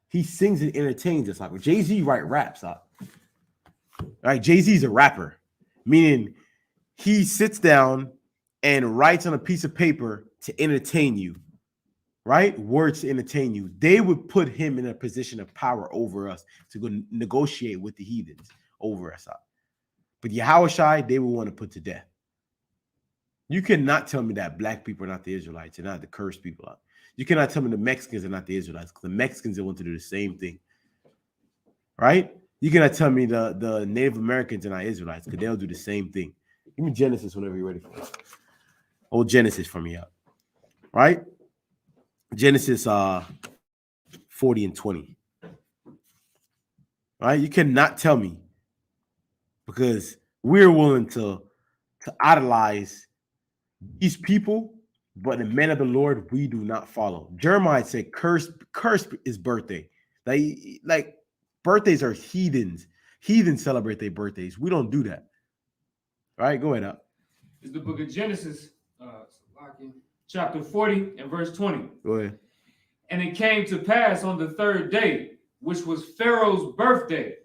he sings and entertains us. Jay-Z write raps. Right? Jay-Z's a rapper, meaning he sits down and writes on a piece of paper to entertain you, right? Words to entertain you. They would put him in a position of power over us to go negotiate with the heathens over us. But Yahushai, they would want to put to death. You cannot tell me that black people are not the Israelites and not the cursed people. You cannot tell me the Mexicans are not the Israelites, because the Mexicans want to do the same thing, right? You cannot tell me the Native Americans are not Israelites, because they'll do the same thing. Give me Genesis whenever you're ready for it. Hold Genesis from me up, right? Genesis 40 and 20. Right? You cannot tell me because we're willing to idolize these people, but the men of the Lord we do not follow. Jeremiah said, "Curse his birthday." Like birthdays are heathens. Heathens celebrate their birthdays. We don't do that. All right, go ahead up. It's the book of Genesis, chapter 40 and verse 20. Go ahead. And it came to pass on the third day, which was Pharaoh's birthday,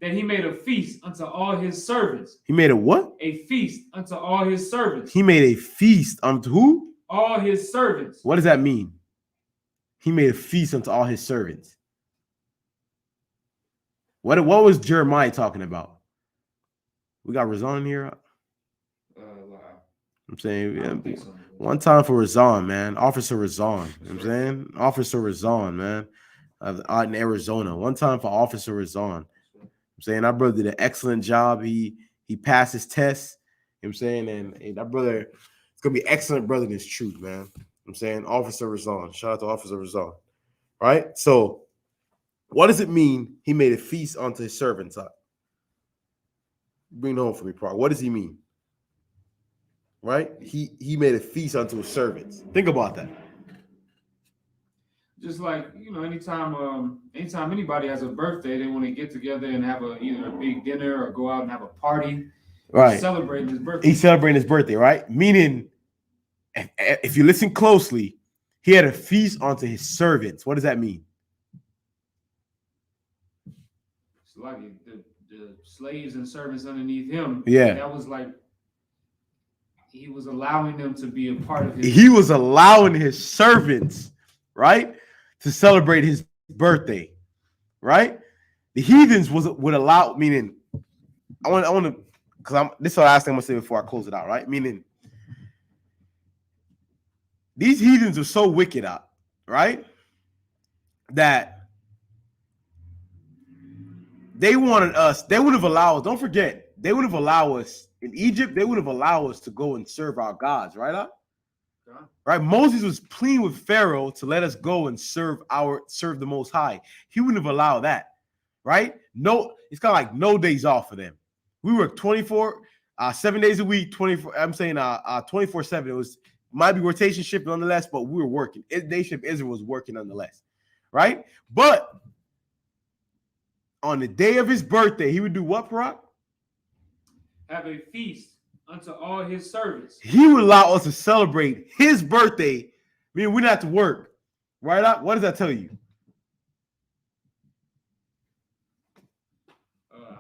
that he made a feast unto all his servants. He made a what? A feast unto all his servants. He made a feast unto who? All his servants. What does that mean? He made a feast unto all his servants. What was Jeremiah talking about? We got Razan here. I'm saying, yeah, So. one time for Razan, man. Officer Razan. You know what I'm saying? Officer Razan, man. Out in Arizona. One time for Officer Razan. I'm saying that brother did an excellent job. He passed his test. You know what I'm saying? And that brother, it's gonna be excellent brother in his truth, man. I'm saying Officer Razan. Shout out to Officer Razan. All right. So what does it mean he made a feast unto his servants? Bring it home for me, Park. What does he mean? Right? He made a feast unto his servants. Think about that. Just like, anytime anybody has a birthday, they want to get together and have either a big dinner or go out and have a party. Right. Celebrating his birthday. He's celebrating his birthday, right? Meaning, if you listen closely, he had a feast unto his servants. What does that mean? It's like the slaves and servants underneath him. Yeah. That was like he was allowing them to be a part of his. He was allowing his servants, right, to celebrate his birthday, right? The heathens would allow, meaning, I want to, because this is the last thing I'm gonna say before I close it out, right? Meaning, these heathens are so wicked out, right, that they wanted us. They would have allowed. Don't forget, they would have allowed us in Egypt. They would have allowed us to go and serve our gods, right? Yeah. Right. Moses was pleading with Pharaoh to let us go and serve the Most High. He wouldn't have allowed that, right? No, it's kind of like no days off for them. We work 7 days a week, 24. I'm saying 24/7. It was might be rotation shift nonetheless, but we were working. Nation of Israel was working nonetheless, right? But on the day of his birthday, he would do what, Parak? Have a feast unto all his servants. He would allow us to celebrate his birthday, meaning we don't have to work. Right? What does that tell you?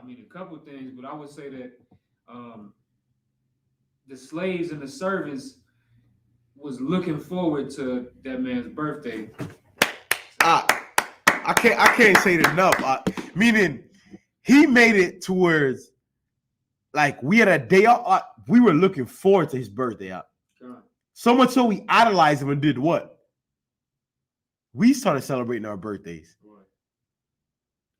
A couple of things, but I would say that the slaves and the servants was looking forward to that man's birthday. I can't say it enough. Meaning, he made it towards like we had a day off. We were looking forward to his birthday. So much so we idolized him and did what? We started celebrating our birthdays. Right.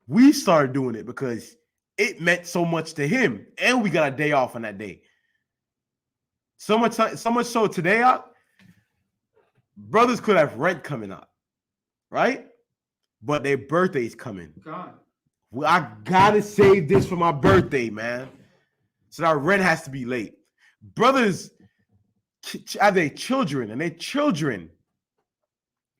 We started doing it because it meant so much to him, and we got a day off on that day. So much so today, brothers could have rent coming up, right? But their birthday's coming. God. Well, I gotta save this for my birthday, man. So that rent has to be late. Brothers have their children, and their children,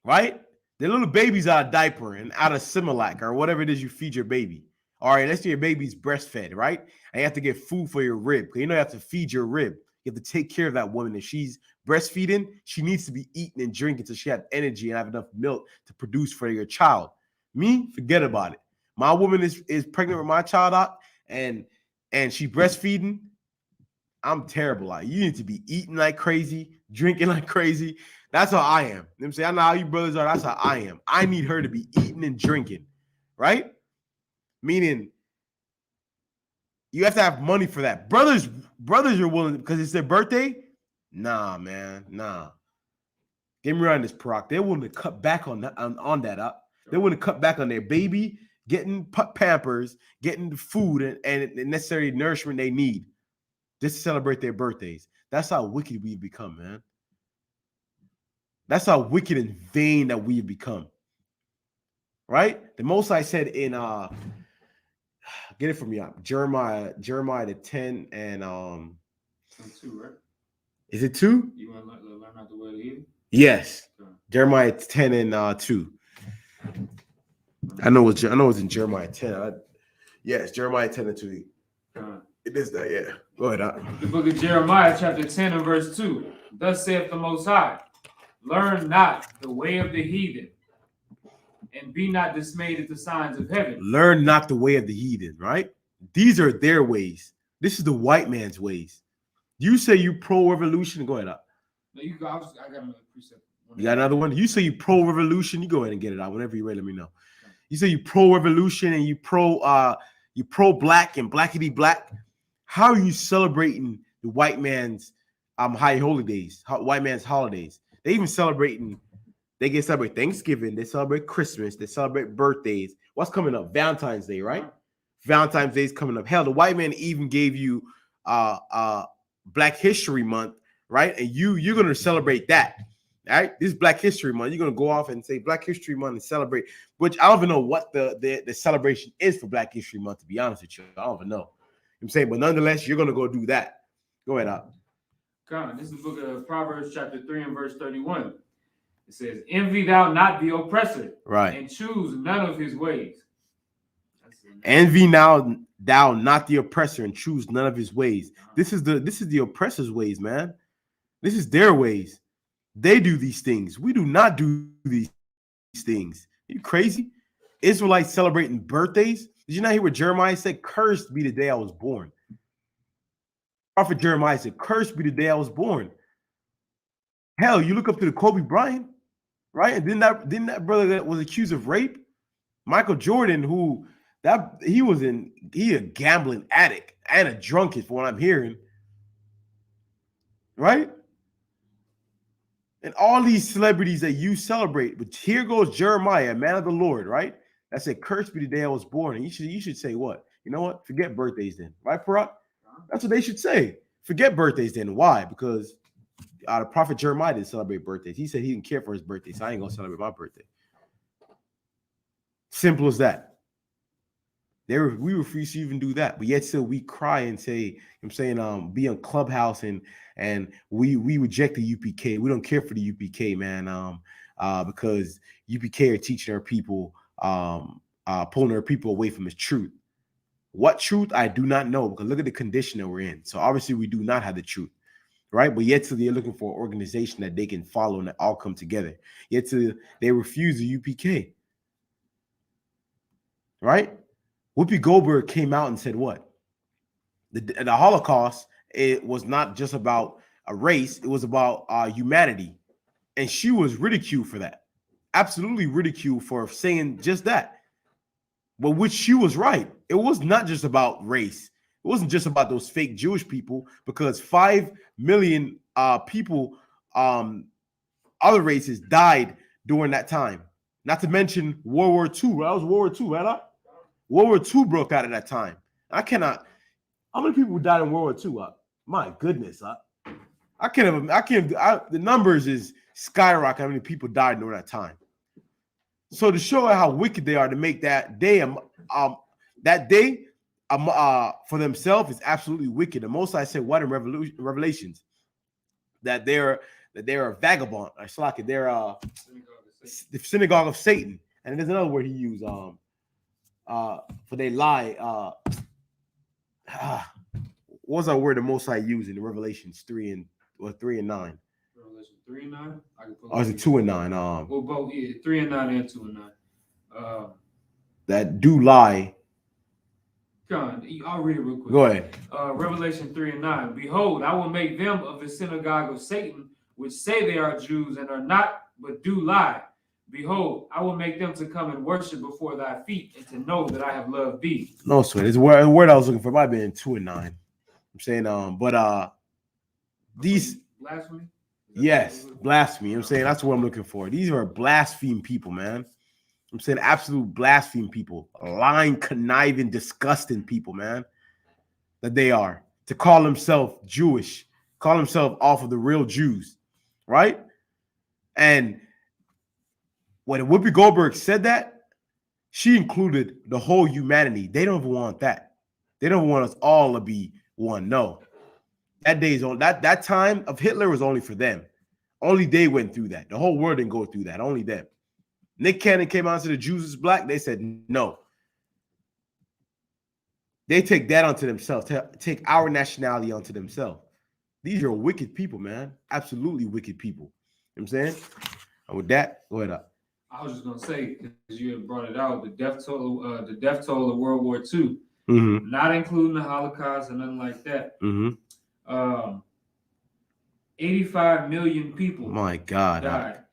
right? Their little babies out of diaper and out of Similac or whatever it is you feed your baby. All right, let's say your baby's breastfed, right? And you have to get food for your rib. Because you have to feed your rib. You have to take care of that woman. If she's breastfeeding, she needs to be eating and drinking so she has energy and have enough milk to produce for your child. Me, forget about it. My woman is pregnant with my child out and she breastfeeding. I'm terrible. Like, you need to be eating like crazy, drinking like crazy. That's how I am. You know what I'm saying? I know how you brothers are. That's how I am. I need her to be eating and drinking, right? Meaning you have to have money for that. Brothers are willing because it's their birthday. Nah, man, nah. Get me right on this, Parak. They're willing to cut back on that. They want to cut back on their baby, getting Pampers, getting the food and the necessary nourishment they need just to celebrate their birthdays. That's how wicked we've become, man. That's how wicked and vain that we've become. Right? The Most High said in Get it from me up. Jeremiah the 10 and 2, right? is it 2? You want to learn not the way of the heathen? Yes. Okay. Jeremiah 10 and 2. I know it's in Jeremiah 10. Yes, Jeremiah 10 and 2. It is that, yeah. Go ahead. The book of Jeremiah, chapter 10 and verse 2. Thus saith the Most High, learn not the way of the heathen, and be not dismayed at the signs of heaven. Learn not the way of the heathen, right? These are their ways. This is the white man's ways. You say you pro-revolution, go ahead up. No, you go. I got another precept. You got another one? You say you pro-revolution, you go ahead and get it out. Whenever you're ready, let me know. You say you pro-revolution and you pro-black and blackity black. How are you celebrating the white man's high holy days, white man's holidays? They even celebrating, they get celebrate Thanksgiving, they celebrate Christmas, they celebrate birthdays. What's coming up? Valentine's Day, right? Valentine's Day is coming up. Hell, the white man even gave you Black History Month, right? And you're gonna celebrate that. All right, this is Black History Month. You're gonna go off and say Black History Month and celebrate, which I don't even know what the celebration is for Black History Month, to be honest with you. I don't even know. I'm saying, but nonetheless, you're gonna go do that. Go ahead, out. God, this is the book of Proverbs, chapter 3 and verse 31. It says, envy thou not the oppressor, Right, and choose none of his ways. envy now thou not the oppressor, and choose none of his ways. This is the oppressor's ways, man. This is their ways. They do these things. We do not do these things. Are you crazy? Israelites celebrating birthdays. Did you not hear what Jeremiah said? Cursed be the day I was born. Prophet Jeremiah said, cursed be the day I was born. Hell, you look up to the Kobe Bryant, right? And didn't that brother that was accused of rape? Michael Jordan, he a gambling addict and a drunkard, for what I'm hearing. Right? And all these celebrities that you celebrate, but here goes Jeremiah, a man of the Lord, right? That said, cursed be the day I was born. And you should say what? You know what? Forget birthdays then. Right, Parak? That's what they should say. Forget birthdays then. Why? Because the prophet Jeremiah didn't celebrate birthdays. He said he didn't care for his birthday, so I ain't going to celebrate my birthday. Simple as that. We refuse to even do that, but yet still we cry and say, I'm saying, be on Clubhouse and we reject the UPK. We don't care for the UPK, man, because UPK are teaching our people, pulling our people away from his truth. What truth? I do not know, because look at the condition that we're in. So obviously we do not have the truth, right? But yet still they're looking for an organization that they can follow and that all come together. Yet still they refuse the UPK, right? Whoopi Goldberg came out and said what? The Holocaust, it was not just about a race, it was about humanity. And she was ridiculed for that. Absolutely ridiculed for saying just that. But which she was right. It was not just about race. It wasn't just about those fake Jewish people, because 5 million people, other races died during that time. Not to mention World War II. That was World War II, right? World War II broke out at that time. How many people died in World War II? My goodness. The numbers is skyrocket how many people died during that time. So to show how wicked they are to make that day, for themselves is absolutely wicked. The Most High said what in Revelations? That they're a vagabond. They're the synagogue of Satan. And there's another word he used, for they lie. What was that word the Most High used in Revelations 3 and 9? Revelation 3 and 9? Or is it 2 and 9? Well, both, yeah, 3 and 9 and 2 and 9. That do lie. God, I'll read it real quick. Go ahead. Revelation 3 and 9. Behold, I will make them of the synagogue of Satan, which say they are Jews and are not, but do lie. Behold, I will make them to come and worship before thy feet, and to know that I have loved thee. No, sweat. It's the word I was looking for. It might have been 2 and 9. I'm saying, but these blasphemy. Yes, blasphemy. You know what I'm saying, that's what I'm looking for. These are blaspheme people, man. I'm saying absolute blaspheme people, lying, conniving, disgusting people, man. That they are to call themselves Jewish, call themselves off of the real Jews, right? And when Whoopi Goldberg said that, she included the whole humanity. They don't want that. They don't want us all to be one. No. That day's on that time of Hitler was only for them. Only they went through that. The whole world didn't go through that. Only them. Nick Cannon came out to the Jews is black. They said no. They take that onto themselves. Take our nationality onto themselves. These are wicked people, man. Absolutely wicked people. You know what I'm saying? And with that, go ahead up. I was just gonna say, because you had brought it out, the death toll of World War II, not including the Holocaust and nothing like that. 85 million people. My God, died.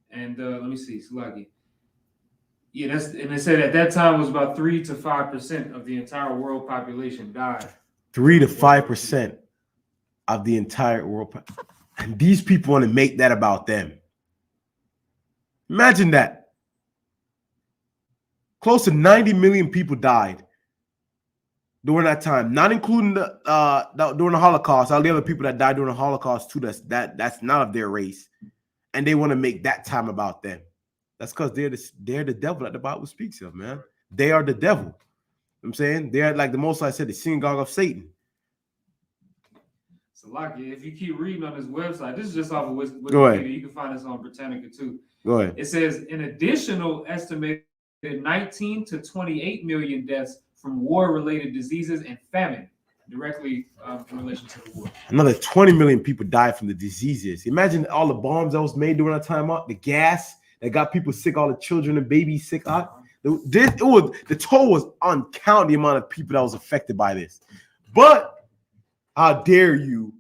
And let me see, Sluggy. Yeah, and they said at that time it was about 3 to 5% of the entire world population died. 3 to 5% of the entire world, and these people want to make that about them. Imagine that. Close to 90 million people died during that time, not including during the Holocaust. All the other people that died during the Holocaust too. That's not of their race, and they want to make that time about them. That's because they're the devil that the Bible speaks of, man. They are the devil. You know what I'm saying? They're like the Most High said, the synagogue of Satan. So, like, if you keep reading on his website, this is just off of Wikipedia. Go ahead. You can find this on Britannica too. Go ahead. It says an additional estimated 19 to 28 million deaths from war-related diseases and famine directly in relation to the war. Another 20 million people died from the diseases. Imagine all the bombs that was made during that time out, the gas that got people sick, all the children and babies sick out. The toll was uncounted, the amount of people that was affected by this. But how dare you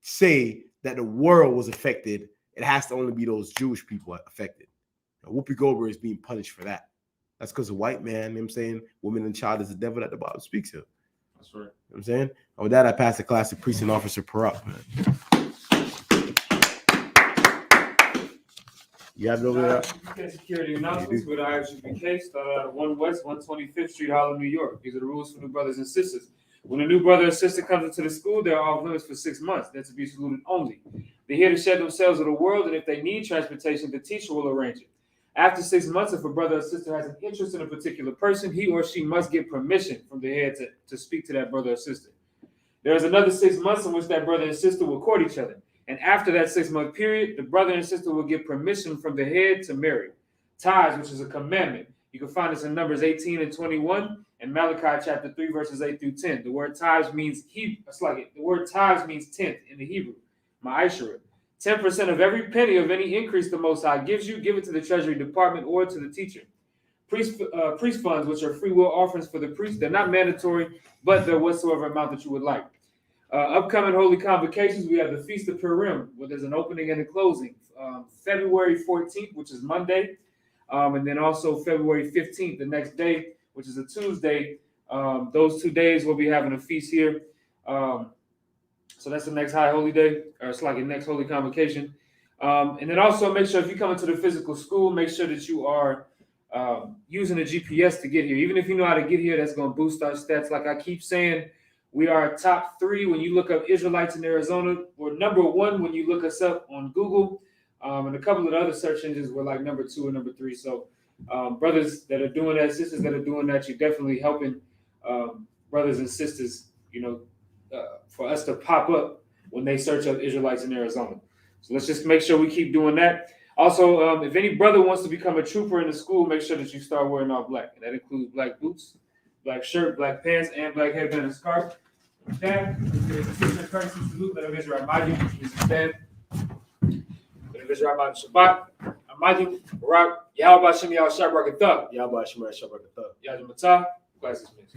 say that the world was affected? It has to only be those Jewish people affected. Now, Whoopi Goldberg is being punished for that. That's because a white man, you know what I'm saying, woman and child is the devil that the Bible speaks of. That's right. You know what I'm saying? And with that, I pass the class to Priest and Officer Perot, man. You have it over there? UK security announcements with IHBK started out at 1 West, 125th Street, Harlem, New York. These are the rules for new brothers and sisters. When a new brother or sister comes into the school, they're off limits for 6 months. They're to be saluted only. They're here to share themselves with the world, and if they need transportation, the teacher will arrange it. After 6 months, if a brother or sister has an interest in a particular person, he or she must get permission from the head to speak to that brother or sister. There is another 6 months in which that brother and sister will court each other. And after that 6 month period, the brother and sister will get permission from the head to marry. Tithes, which is a commandment. You can find this in Numbers 18 and 21 and Malachi chapter 3, verses 8 through 10. The word tithes means the word tithes means tenth in the Hebrew. Ma'asheret. 10% of every penny of any increase the Most High gives you, give it to the Treasury Department or to the teacher. Priest funds, which are free will offerings for the priest, they're not mandatory, but they're whatsoever amount that you would like. Upcoming holy convocations, we have the Feast of Purim, where there's an opening and a closing. February 14th, which is Monday, and then also February 15th, the next day, which is a Tuesday. Those 2 days we'll be having a feast here. So that's the next high holy day, or it's like a next holy convocation. And then also make sure if you come into the physical school, make sure that you are using a GPS to get here. Even if you know how to get here, that's going to boost our stats. Like I keep saying, we are top 3 when you look up Israelites in Arizona. We're number 1 when you look us up on Google. And a couple of the other search engines were like number 2 and number 3. So brothers that are doing that, sisters that are doing that, you're definitely helping brothers and sisters, for us to pop up when they search up Israelites in Arizona. So let's just make sure we keep doing that. Also, if any brother wants to become a trooper in the school, make sure that you start wearing all black. And that includes black boots, black shirt, black pants, and black headband and scarf. With that, there's a sister courtesy salute. Let him Israel Amadi. This is Ben. Let him Israel Amadi Shabbat. Amadi, Barak, Yahweh Hashem Yahweh Shabbat Gatha. Yahweh Hashem Yahweh Shabbat Gatha. Yahweh Matah. Class is mixed.